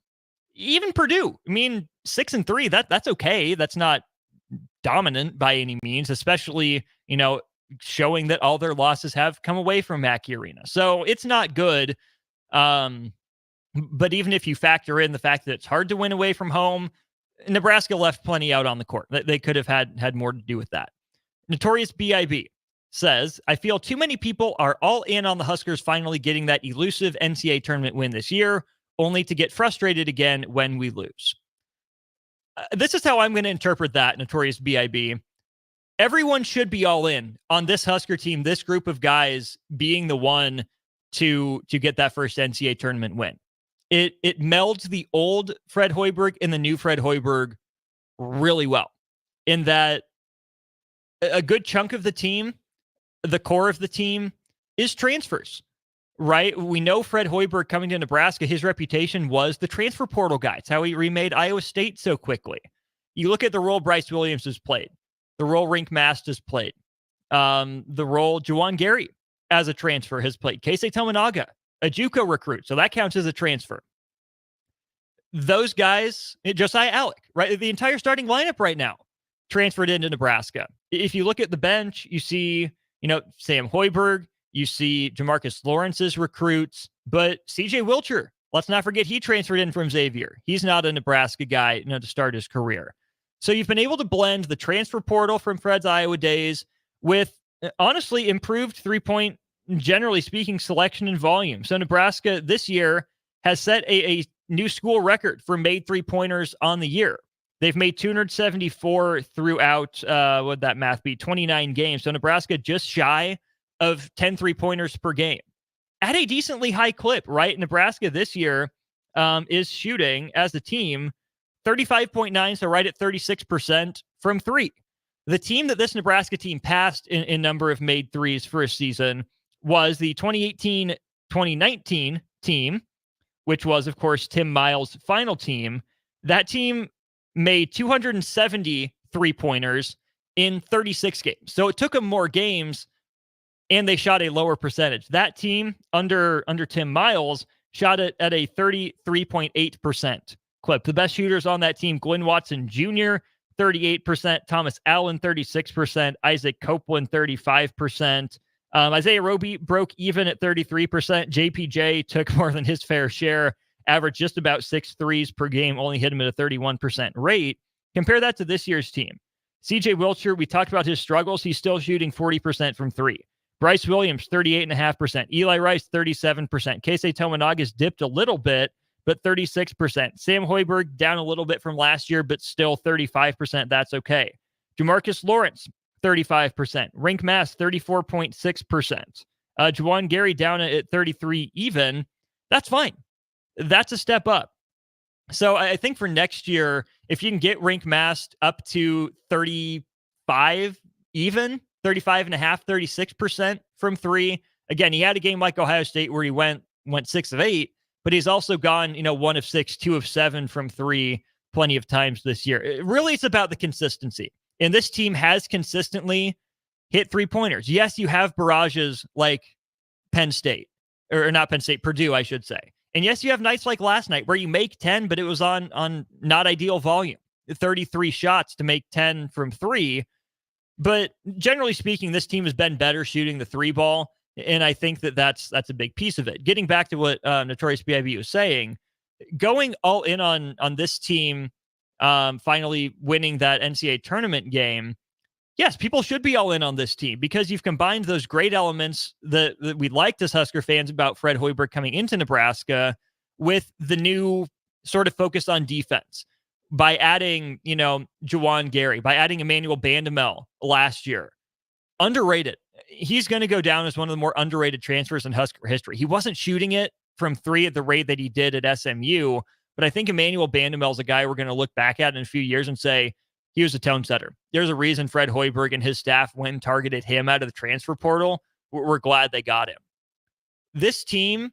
Even Purdue, I mean 6-3. That's okay. That's not dominant by any means, especially showing that all their losses have come away from Mackey Arena. So it's not good. But even if you factor in the fact that it's hard to win away from home, Nebraska left plenty out on the court. They could have had more to do with that. Notorious B.I.B. says, I feel too many people are all in on the Huskers finally getting that elusive NCAA tournament win this year, only to get frustrated again when we lose. This is how I'm going to interpret that, Notorious B.I.B. Everyone should be all in on this Husker team, this group of guys being the one to get that first NCAA tournament win. It melds the old Fred Hoiberg and the new Fred Hoiberg really well, in that a good chunk of the team, the core of the team, is transfers, right? We know Fred Hoiberg coming to Nebraska, his reputation was the transfer portal guy. It's how he remade Iowa State so quickly. You look at the role Bryce Williams has played, the role Rink Mast has played, the role Juwan Gary as a transfer has played, Keisei Tominaga, a JUCO recruit, so that counts as a transfer. Those guys, Josiah Alec, right? The entire starting lineup right now transferred into Nebraska. If you look at the bench, you see Sam Hoiberg, you see Jamarcus Lawrence's recruits, but CJ Wilcher, let's not forget he transferred in from Xavier. He's not a Nebraska guy, to start his career. So you've been able to blend the transfer portal from Fred's Iowa days with honestly improved 3-point, generally speaking, selection and volume. So Nebraska this year has set a new school record for made 3-pointers on the year. They've made 274 throughout, what'd that math be, 29 games. So Nebraska just shy of 10 3-pointers per game at a decently high clip, right? Nebraska this year is shooting as a team 35.9, so right at 36% from three. The team that this Nebraska team passed in number of made threes for a season was the 2018-2019 team, which was, of course, Tim Miles' final team. That team made 270 3-pointers in 36 games. So it took them more games, and they shot a lower percentage. That team, under Tim Miles, shot it at a 33.8% clip. The best shooters on that team, Glenn Watson Jr., 38%, Thomas Allen, 36%, Isaac Copeland, 35%. Isaiah Roby broke even at 33%. JPJ took more than his fair share, averaged just about 6 threes per game, only hit him at a 31% rate. Compare that to this year's team. CJ Wilcher, we talked about his struggles. He's still shooting 40% from three. Bryce Williams, 38.5%. Eli Rice, 37%. Keisei Tominaga's dipped a little bit, but 36%. Sam Hoiberg down a little bit from last year, but still 35%. That's okay. Jamarcus Lawrence, 35%. Rink Mass, 34.6%. Juwan Gary down at 33 even. That's fine. That's a step up. So I think for next year, if you can get Rink Mass up to 35 even, 35.5, 36% from three. Again, he had a game like Ohio State where he went 6 of 8, but he's also gone, 1 of 6, 2 of 7 from three plenty of times this year. Really, it's about the consistency. And this team has consistently hit 3-pointers. Yes, you have barrages like Penn State, or not Penn State, Purdue, I should say. And yes, you have nights like last night where you make 10, but it was on not ideal volume. 33 shots to make 10 from three. But generally speaking, this team has been better shooting the three ball, and I think that's a big piece of it. Getting back to what Notorious B.I.B. was saying, going all in on this team finally winning that NCAA tournament game, yes, people should be all in on this team because you've combined those great elements that we liked as Husker fans about Fred Hoiberg coming into Nebraska with the new sort of focus on defense. By adding, Juwan Gary, by adding Emmanuel Bandamel last year. Underrated. He's going to go down as one of the more underrated transfers in Husker history. He wasn't shooting it from three at the rate that he did at SMU, but I think Emmanuel Bandamel is a guy we're going to look back at in a few years and say, he was a tone setter. There's a reason Fred Hoiberg and his staff went and targeted him out of the transfer portal. We're glad they got him. This team,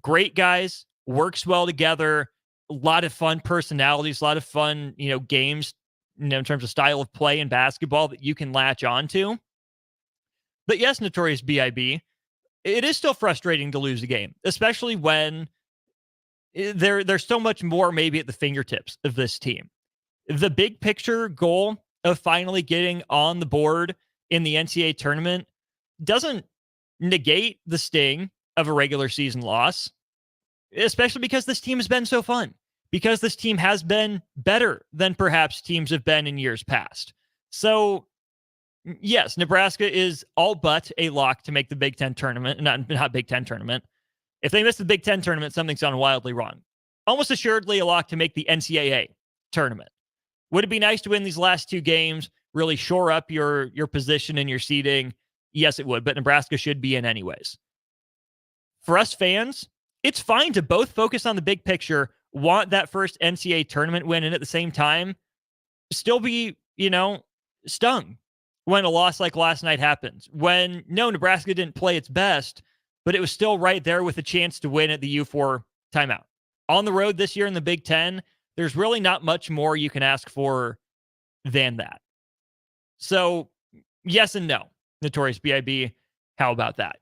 great guys, works well together. A lot of fun personalities, a lot of fun, games, in terms of style of play in basketball that you can latch on to. But yes, Notorious B.I.B., it is still frustrating to lose a game, especially when there's so much more maybe at the fingertips of this team. The big picture goal of finally getting on the board in the NCAA tournament doesn't negate the sting of a regular season loss, especially because this team has been so fun, because this team has been better than perhaps teams have been in years past. So, yes, Nebraska is all but a lock to make the Big Ten tournament, not Big Ten tournament. If they miss the Big Ten tournament, something's gone wildly wrong. Almost assuredly a lock to make the NCAA tournament. Would it be nice to win these last two games, really shore up your position and your seeding? Yes, it would, but Nebraska should be in anyways. For us fans, it's fine to both focus on the big picture, want that first NCAA tournament win, and at the same time, still be, stung when a loss like last night happens. When, no, Nebraska didn't play its best, but it was still right there with a chance to win at the U4 timeout. On the road this year in the Big Ten, there's really not much more you can ask for than that. So, yes and no, Notorious B.I.B., how about that?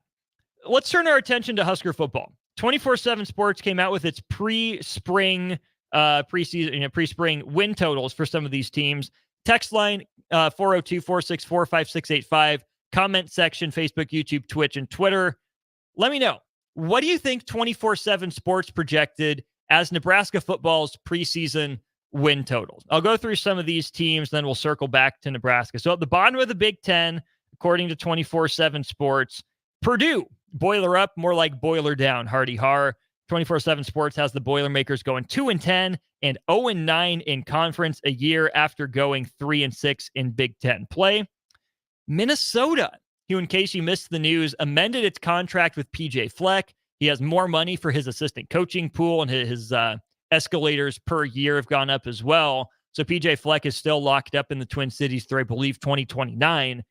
Let's turn our attention to Husker football. 24/7 Sports came out with its pre-spring win totals for some of these teams. Text line 402-464-5685. comment section, Facebook, YouTube, Twitch, and Twitter. Let me know. What do you think 24/7 Sports projected as Nebraska football's preseason win totals? I'll go through some of these teams, then we'll circle back to Nebraska. So at the bottom of the Big Ten, according to 24/7 Sports, Purdue, boiler up, more like boiler down, hardy har. 24/7 Sports has the Boilermakers going 2-10 and 0-9 in conference a year after going 3-6 in Big Ten play. Minnesota, who, in case you missed the news, amended its contract with PJ Fleck. He has more money for his assistant coaching pool, and his escalators per year have gone up as well. So PJ Fleck is still locked up in the Twin Cities through, I believe, 2029.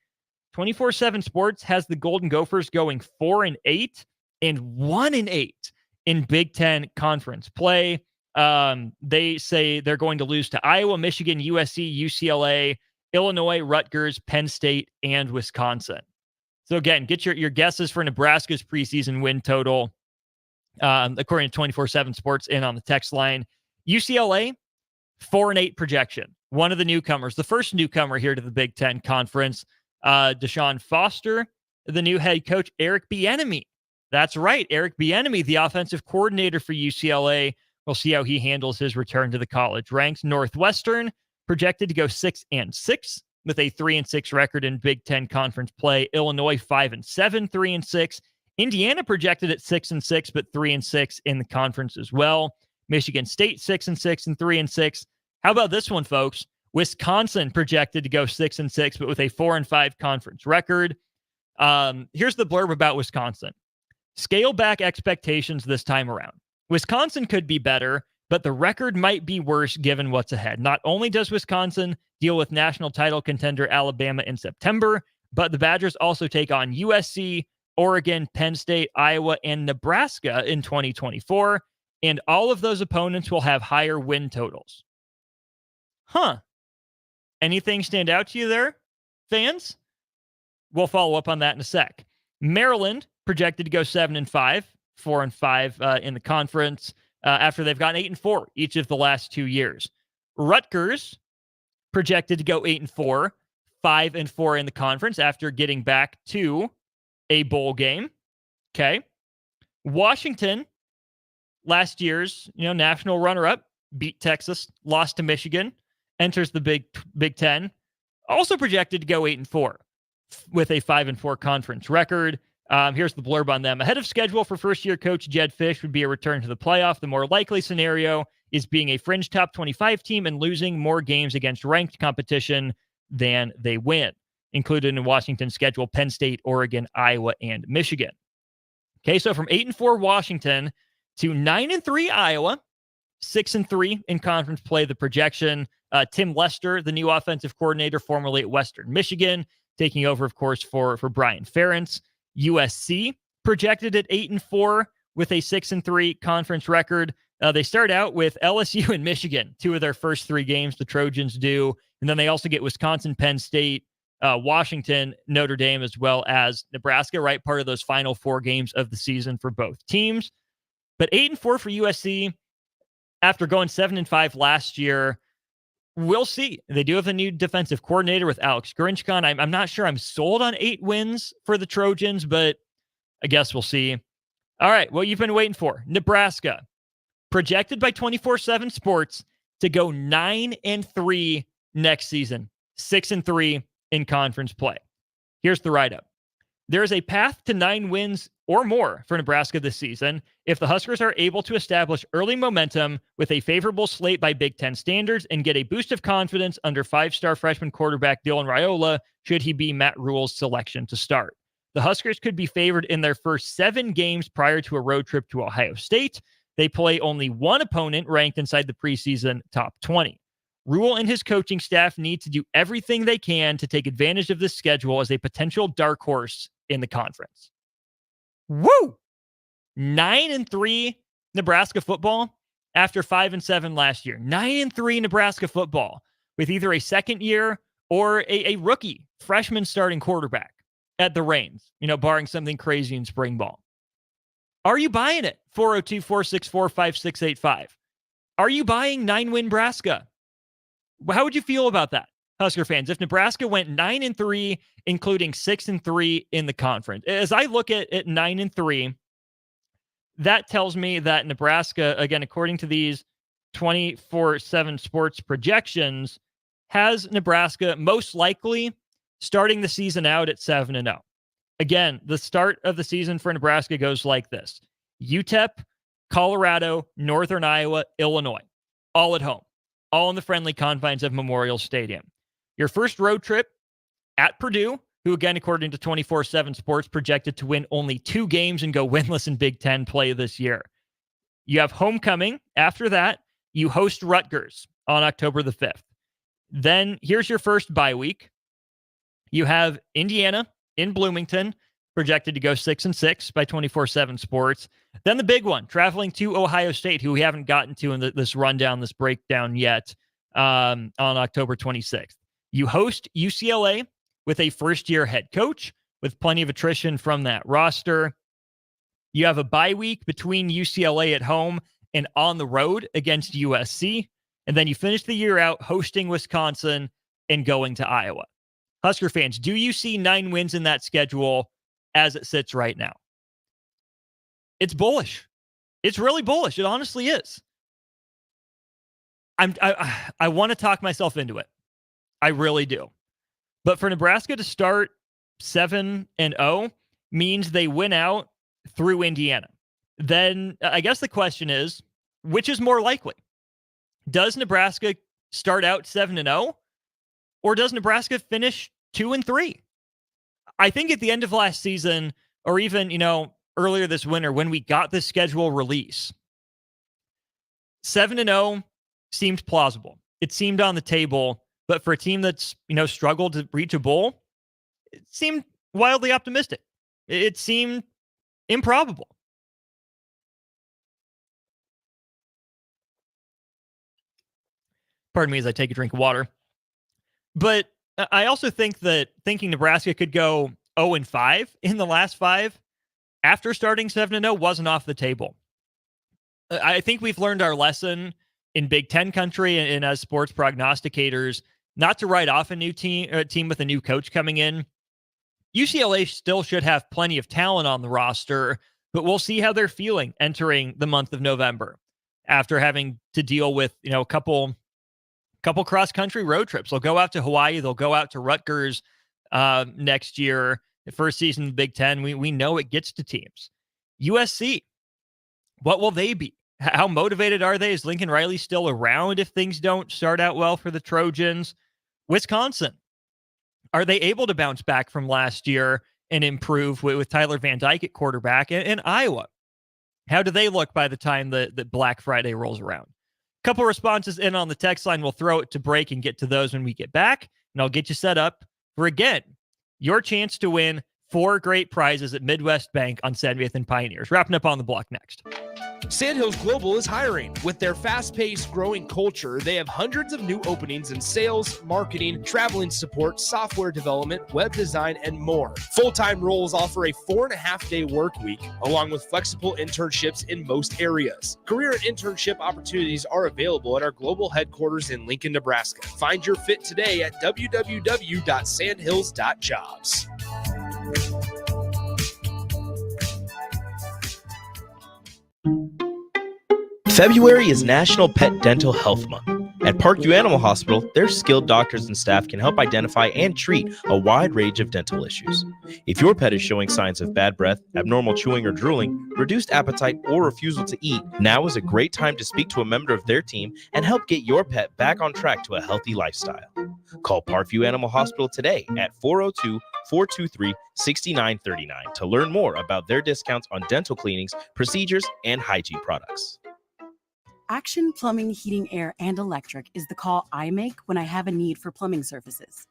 24/7 Sports has the Golden Gophers going 4-8 and 1-8 in Big Ten conference play. They say they're going to lose to Iowa, Michigan, USC, UCLA, Illinois, Rutgers, Penn State, and Wisconsin. So again, get your guesses for Nebraska's preseason win total, according to 24/7 Sports, in on the text line. UCLA, 4-8 projection. One of the newcomers, the first newcomer here to the Big Ten Conference, Deshaun Foster, the new head coach, Eric Bieniemy. That's right, Eric Bieniemy, the offensive coordinator for UCLA. We'll see how he handles his return to the college ranks. Northwestern, projected to go 6-6 with a 3-6 record in Big Ten Conference play. Illinois 5-7, 3-6. Indiana projected at 6-6, but 3-6 in the conference as well. Michigan State 6-6 and 3-6. How about this one, folks? Wisconsin projected to go 6-6, but with a 4-5 conference record. Here's the blurb about Wisconsin. Scale back expectations this time around. Wisconsin could be better, but the record might be worse given what's ahead. Not only does Wisconsin deal with national title contender Alabama in September, but the Badgers also take on USC, Oregon, Penn State, Iowa, and Nebraska in 2024, and all of those opponents will have higher win totals. Huh. Anything stand out to you there, fans? We'll follow up on that in a sec. Maryland projected to go 7-5, 4-5 in the conference, after they've gone 8-4 each of the last 2 years. Rutgers projected to go 8-4, 5-4 in the conference after getting back to a bowl game. Okay. Washington, last year's national runner-up, beat Texas, lost to Michigan, enters the Big Ten, also projected to go 8-4 with a 5-4 conference record. Here's the blurb on them. Ahead of schedule for first-year coach Jed Fish would be a return to the playoff. The more likely scenario is being a fringe top 25 team and losing more games against ranked competition than they win. Included in Washington's schedule, Penn State, Oregon, Iowa, and Michigan. Okay, so from 8-4 Washington to 9-3 Iowa, 6-3 in conference play, the projection. Tim Lester, the new offensive coordinator, formerly at Western Michigan, taking over, of course, for Brian Ferentz. USC projected at 8-4 with a 6-3 conference record. They start out with LSU and Michigan, two of their first 3 games, the Trojans do. And then they also get Wisconsin, Penn State, Washington, Notre Dame, as well as Nebraska, right? Part of those final 4 games of the season for both teams. But 8-4 for USC after going 7-5 last year. We'll see. They do have a new defensive coordinator with Alex Grinchcon. I'm not sure I'm sold on 8 wins for the Trojans, but I guess we'll see. All right, what you've been waiting for. Nebraska, projected by 24/7 Sports to go 9-3 next season, 6-3 in conference play. Here's the write-up. There is a path to 9 wins or more for Nebraska this season if the Huskers are able to establish early momentum with a favorable slate by Big Ten standards and get a boost of confidence under 5-star freshman quarterback Dylan Raiola should he be Matt Rule's selection to start. The Huskers could be favored in their first 7 games prior to a road trip to Ohio State. They play only one opponent ranked inside the preseason top 20. Rule and his coaching staff need to do everything they can to take advantage of this schedule as a potential dark horse in the conference. Woo! 9-3 Nebraska football after 5-7 last year. 9-3 Nebraska football with either a second year or a rookie freshman starting quarterback at the reins, barring something crazy in spring ball. Are you buying it? 402-464-5685. Are you buying 9-win Nebraska? How would you feel about that? Husker fans, if Nebraska went 9-3, including 6-3 in the conference, as I look at 9-3, that tells me that Nebraska, again, according to these 24/7 sports projections, has Nebraska most likely starting the season out at 7-0. Again, the start of the season for Nebraska goes like this: UTEP, Colorado, Northern Iowa, Illinois, all at home, all in the friendly confines of Memorial Stadium. Your first road trip at Purdue, who, again, according to 24/7 Sports, projected to win only 2 games and go winless in Big Ten play this year. You have homecoming. After that, you host Rutgers on October the 5th. Then here's your first bye week. You have Indiana in Bloomington, projected to go 6-6 by 24/7 Sports. Then the big one, traveling to Ohio State, who we haven't gotten to in this rundown, this breakdown yet, on October 26th. You host UCLA with a first-year head coach with plenty of attrition from that roster. You have a bye week between UCLA at home and on the road against USC. And then you finish the year out hosting Wisconsin and going to Iowa. Husker fans, do you see 9 wins in that schedule as it sits right now? It's bullish. It's really bullish. It honestly is. I want to talk myself into it. I really do. But for Nebraska to start 7-0 means they win out through Indiana. Then I guess the question is, which is more likely? Does Nebraska start out 7-0, or does Nebraska finish 2-3? I think at the end of last season, or even, earlier this winter when we got the schedule release, 7-0 seemed plausible. It seemed on the table, but for a team that's, struggled to reach a bowl, it seemed wildly optimistic. It seemed improbable. Pardon me as I take a drink of water. But I also think that thinking Nebraska could go 0-5 in the last 5 after starting 7-0 wasn't off the table. I think we've learned our lesson in Big Ten country and as sports prognosticators not to write off a team with a new coach coming in. UCLA still should have plenty of talent on the roster, but we'll see how they're feeling entering the month of November after having to deal with, a couple cross-country road trips. They'll go out to Hawaii. They'll go out to Rutgers next year. The first season of the Big Ten, we know it gets to teams. USC, what will they be? How motivated are they? Is Lincoln Riley still around if things don't start out well for the Trojans? Wisconsin, are they able to bounce back from last year and improve with Tyler Van Dyke at quarterback? And Iowa, how do they look by the time that Black Friday rolls around? Couple responses in on the text line. We'll throw it to break and get to those when we get back. And I'll get you set up for, again, your chance to win 4 great prizes at Midwest Bank on 70th and Pioneers. Wrapping up on the block next. Sandhills Global is hiring. With their fast-paced, growing culture, they have hundreds of new openings in sales, marketing, traveling support, software development, web design, and more. Full-time roles offer a 4.5-day work week, along with flexible internships in most areas. Career and internship opportunities are available at our global headquarters in Lincoln, Nebraska. Find your fit today at www.sandhills.jobs. February is National Pet Dental Health Month. At Parkview Animal Hospital, their skilled doctors and staff can help identify and treat a wide range of dental issues. If your pet is showing signs of bad breath, abnormal chewing or drooling, reduced appetite, or refusal to eat, now is a great time to speak to a member of their team and help get your pet back on track to a healthy lifestyle. Call Parkview Animal Hospital today at 402-423-6939 to learn more about their discounts on dental cleanings, procedures, and hygiene products. Action Plumbing, Heating, Air, and Electric is the call I make when I have a need for plumbing services.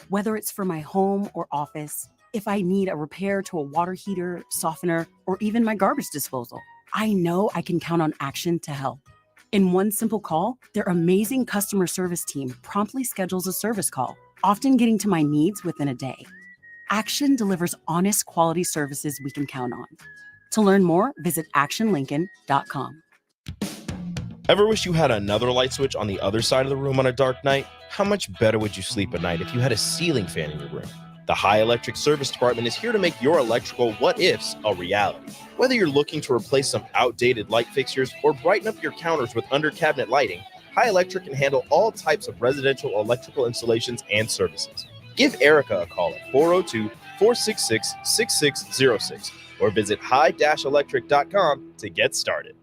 Whether it's for my home or office, if I need a repair to a water heater, softener, or even my garbage disposal, I know I can count on Action to help. In one simple call, their amazing customer service team promptly schedules a service call, often getting to my needs within a day. Action delivers honest, quality services we can count on. To learn more, visit actionlincoln.com. Ever wish you had another light switch on the other side of the room on a dark night? How much better would you sleep at night if you had a ceiling fan in your room? The High Electric Service Department is here to make your electrical what-ifs a reality. Whether you're looking to replace some outdated light fixtures or brighten up your counters with under-cabinet lighting, High Electric can handle all types of residential electrical installations and services. Give Erica a call at 402-466-6606 or visit high-electric.com to get started.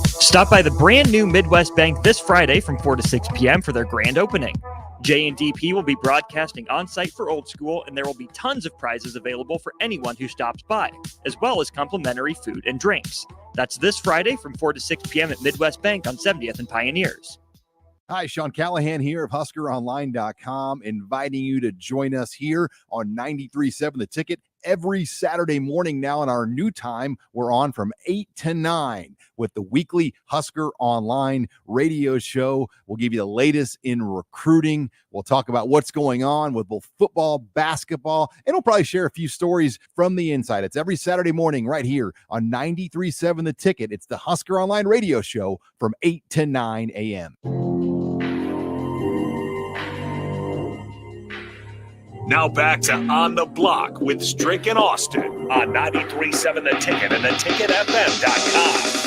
Stop by the brand new Midwest Bank this Friday from 4 to 6 p.m. for their grand opening. J&DP will be broadcasting on site for Old School, and there will be tons of prizes available for anyone who stops by, as well as complimentary food and drinks. That's this Friday from 4 to 6 p.m. at Midwest Bank on 70th and Pioneers. Hi, Sean Callahan here of HuskerOnline.com, inviting you to join us here on 93.7 The Ticket every Saturday morning now. In our new time, we're on from 8 to 9 with the weekly Husker Online radio show. We'll give you the latest in recruiting. We'll talk about what's going on with both football, basketball, and we'll probably share a few stories from the inside. It's every Saturday morning right here on 93.7 The Ticket. It's the Husker Online radio show from 8 to 9 a.m. Now back to On the Block with Strick and Austin on 93.7 The Ticket and theticketfm.com.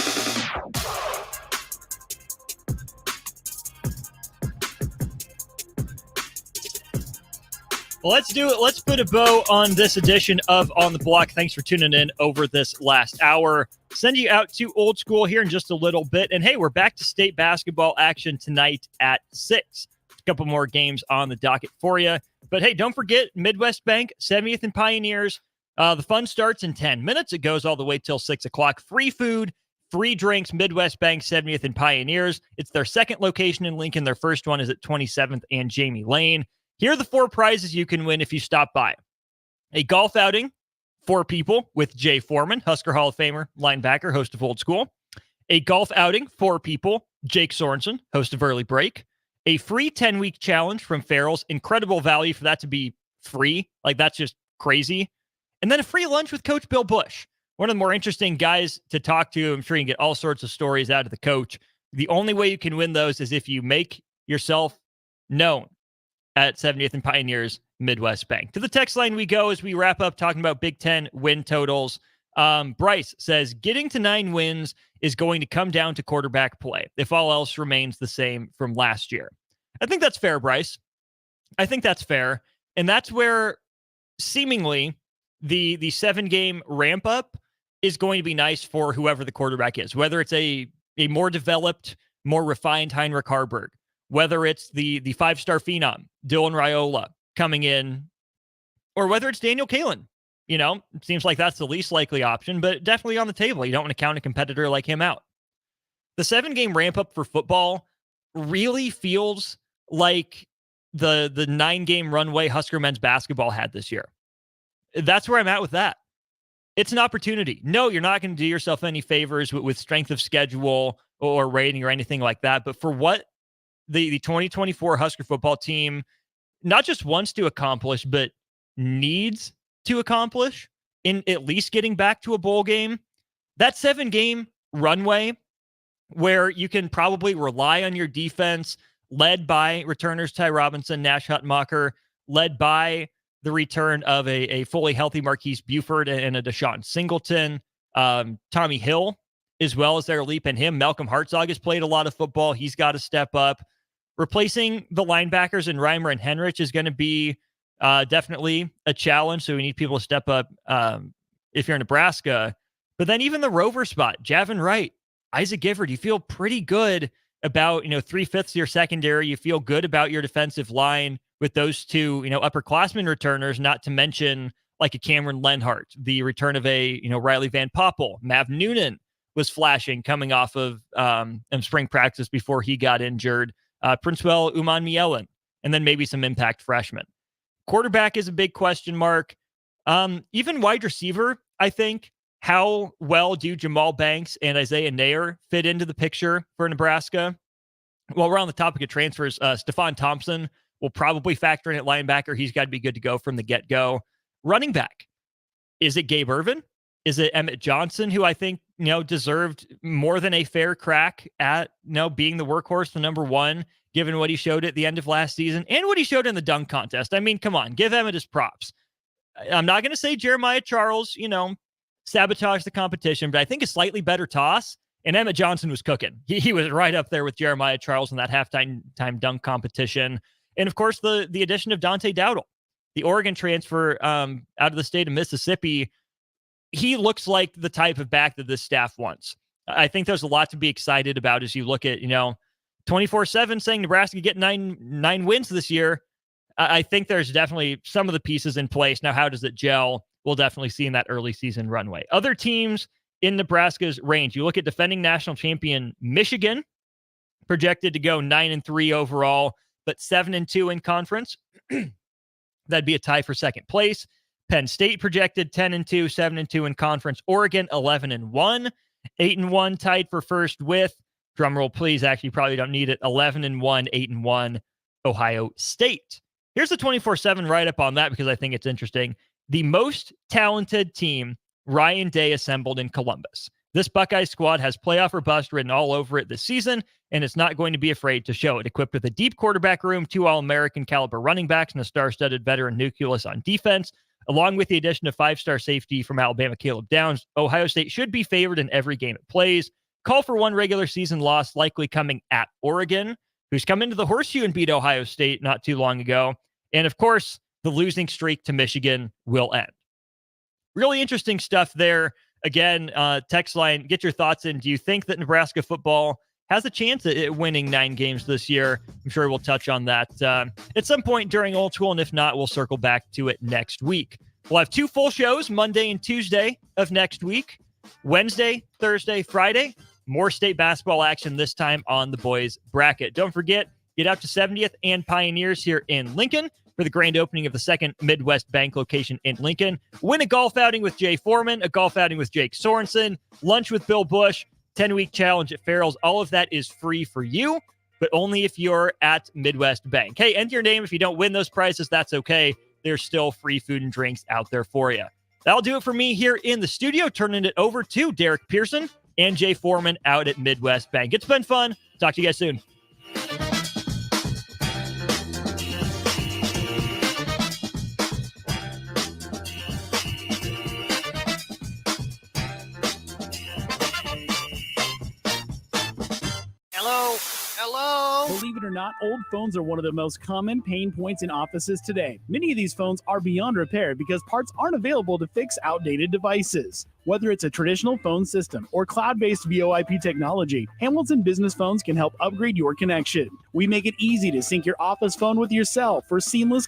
Well, let's do it. Let's put a bow on this edition of On the Block. Thanks for tuning in over this last hour. Send you out to Old School here in just a little bit. And hey, we're back to state basketball action tonight at 6. A couple more games on the docket for you. But hey, don't forget Midwest Bank, 70th and Pioneers. The fun starts in 10 minutes. It goes all the way till 6 o'clock. Free food, free drinks, Midwest Bank, 70th and Pioneers. It's their second location in Lincoln. Their first one is at 27th and Jamie Lane. Here are the 4 prizes you can win if you stop by. A golf outing, 4 people with Jay Foreman, Husker Hall of Famer, linebacker, host of Old School. A golf outing, 4 people, Jake Sorensen, host of Early Break. A free 10-week challenge from Farrell's. Incredible value for that to be free. Like, that's just crazy. And then a free lunch with Coach Bill Bush. One of the more interesting guys to talk to. I'm sure you can get all sorts of stories out of the coach. The only way you can win those is if you make yourself known at 70th and Pioneers Midwest Bank. To the text line we go as we wrap up talking about Big Ten win totals. Bryce says, getting to 9 wins is going to come down to quarterback play if all else remains the same from last year. I think that's fair, Bryce. I think that's fair. And that's where seemingly the 7-game ramp up is going to be nice for whoever the quarterback is, whether it's a more developed, more refined Heinrich Harburg, whether it's the 5-star phenom, Dylan Raiola, coming in, or whether it's Daniel Kalen. You know, it seems like that's the least likely option, but definitely on the table. You don't want to count a competitor like him out. The 7-game ramp up for football really feels like the 9-game runway Husker men's basketball had this year. That's where I'm at with that. It's an opportunity. No, you're not going to do yourself any favors with strength of schedule or rating or anything like that. But for what the 2024 Husker football team not just wants to accomplish, but needs to accomplish in at least getting back to a bowl game, that 7-game runway where you can probably rely on your defense, led by returners Ty Robinson, Nash Hutmacher, led by the return of a fully healthy Marquise Buford and a Deshaun Singleton, Tommy Hill, as well as their leap in him. Malcolm Hartzog has played a lot of football. He's got to step up. Replacing the linebackers in Reimer and Henrich is going to be definitely a challenge. So we need people to step up if you're in Nebraska. But then even the rover spot, Javin Wright, Isaac Gifford, you feel pretty good about, 3/5 of your secondary. You feel good about your defensive line with those 2, upperclassmen returners, not to mention like a Cameron Lenhart, the return of a, Riley Van Poppel. Mav Noonan was flashing coming off of spring practice before he got injured. Princewell Uman Mielen, and then maybe some impact freshmen. Quarterback is a big question mark. Even wide receiver, I think. How well do Jamal Banks and Isaiah Nair fit into the picture for Nebraska? While we're on the topic of transfers, Stephon Thompson will probably factor in at linebacker. He's got to be good to go from the get-go. Running back. Is it Gabe Ervin? Is it Emmett Johnson, who I think, deserved more than a fair crack at, being the workhorse, the number one, given what he showed at the end of last season and what he showed in the dunk contest? I mean, come on, give Emmett his props. I'm not going to say Jeremiah Charles, sabotaged the competition, but I think a slightly better toss. And Emmett Johnson was cooking. He was right up there with Jeremiah Charles in that halftime dunk competition. And of course, the addition of Dante Dowdle, the Oregon transfer out of the state of Mississippi. He looks like the type of back that this staff wants. I think there's a lot to be excited about as you look at, 24/7 saying Nebraska get nine wins this year. I think there's definitely some of the pieces in place. Now, how does it gel? We'll definitely see in that early season runway. Other teams in Nebraska's range. You look at defending national champion Michigan, projected to go 9-3 overall, but 7-2 in conference. That'd be a tie for second place. Penn State projected 10-2, 7-2 in conference. Oregon 11-1, 8-1 tied for first with, drumroll please, actually you probably don't need it, 11-1, 8-1 Ohio State. Here's the 24/7 write-up on that because I think it's interesting. The most talented team Ryan Day assembled in Columbus. This Buckeye squad has playoff or bust written all over it this season, and it's not going to be afraid to show it. Equipped with a deep quarterback room, 2 All-American caliber running backs, and a star-studded veteran nucleus on defense, along with the addition of 5-star safety from Alabama Caleb Downs, Ohio State should be favored in every game it plays. Call for one regular season loss, likely coming at Oregon, who's come into the Horseshoe and beat Ohio State not too long ago. And of course, the losing streak to Michigan will end. Really interesting stuff there. Again, text line, get your thoughts in. Do you think that Nebraska football has a chance at winning 9 games this year? I'm sure we'll touch on that at some point during Old School, and if not, we'll circle back to it next week. We'll have 2 full shows, Monday and Tuesday of next week. Wednesday, Thursday, Friday, more state basketball action, this time on the boys bracket. Don't forget, get out to 70th and Pioneers here in Lincoln for the grand opening of the second Midwest Bank location in Lincoln. Win a golf outing with Jay Foreman, a golf outing with Jake Sorensen, lunch with Bill Bush, 10-week challenge at Farrell's. All of that is free for you, but only if you're at Midwest Bank. Hey, enter your name. If you don't win those prizes, that's okay. There's still free food and drinks out there for you. That'll do it for me here in the studio, turning it over to Derek Pearson and Jay Foreman out at Midwest Bank. It's been fun. Talk to you guys soon. Believe it or not, old phones are one of the most common pain points in offices today. Many of these phones are beyond repair because parts aren't available to fix outdated devices. Whether it's a traditional phone system or cloud-based VoIP technology, Hamilton Business Phones can help upgrade your connection. We make it easy to sync your office phone with your cell for seamless call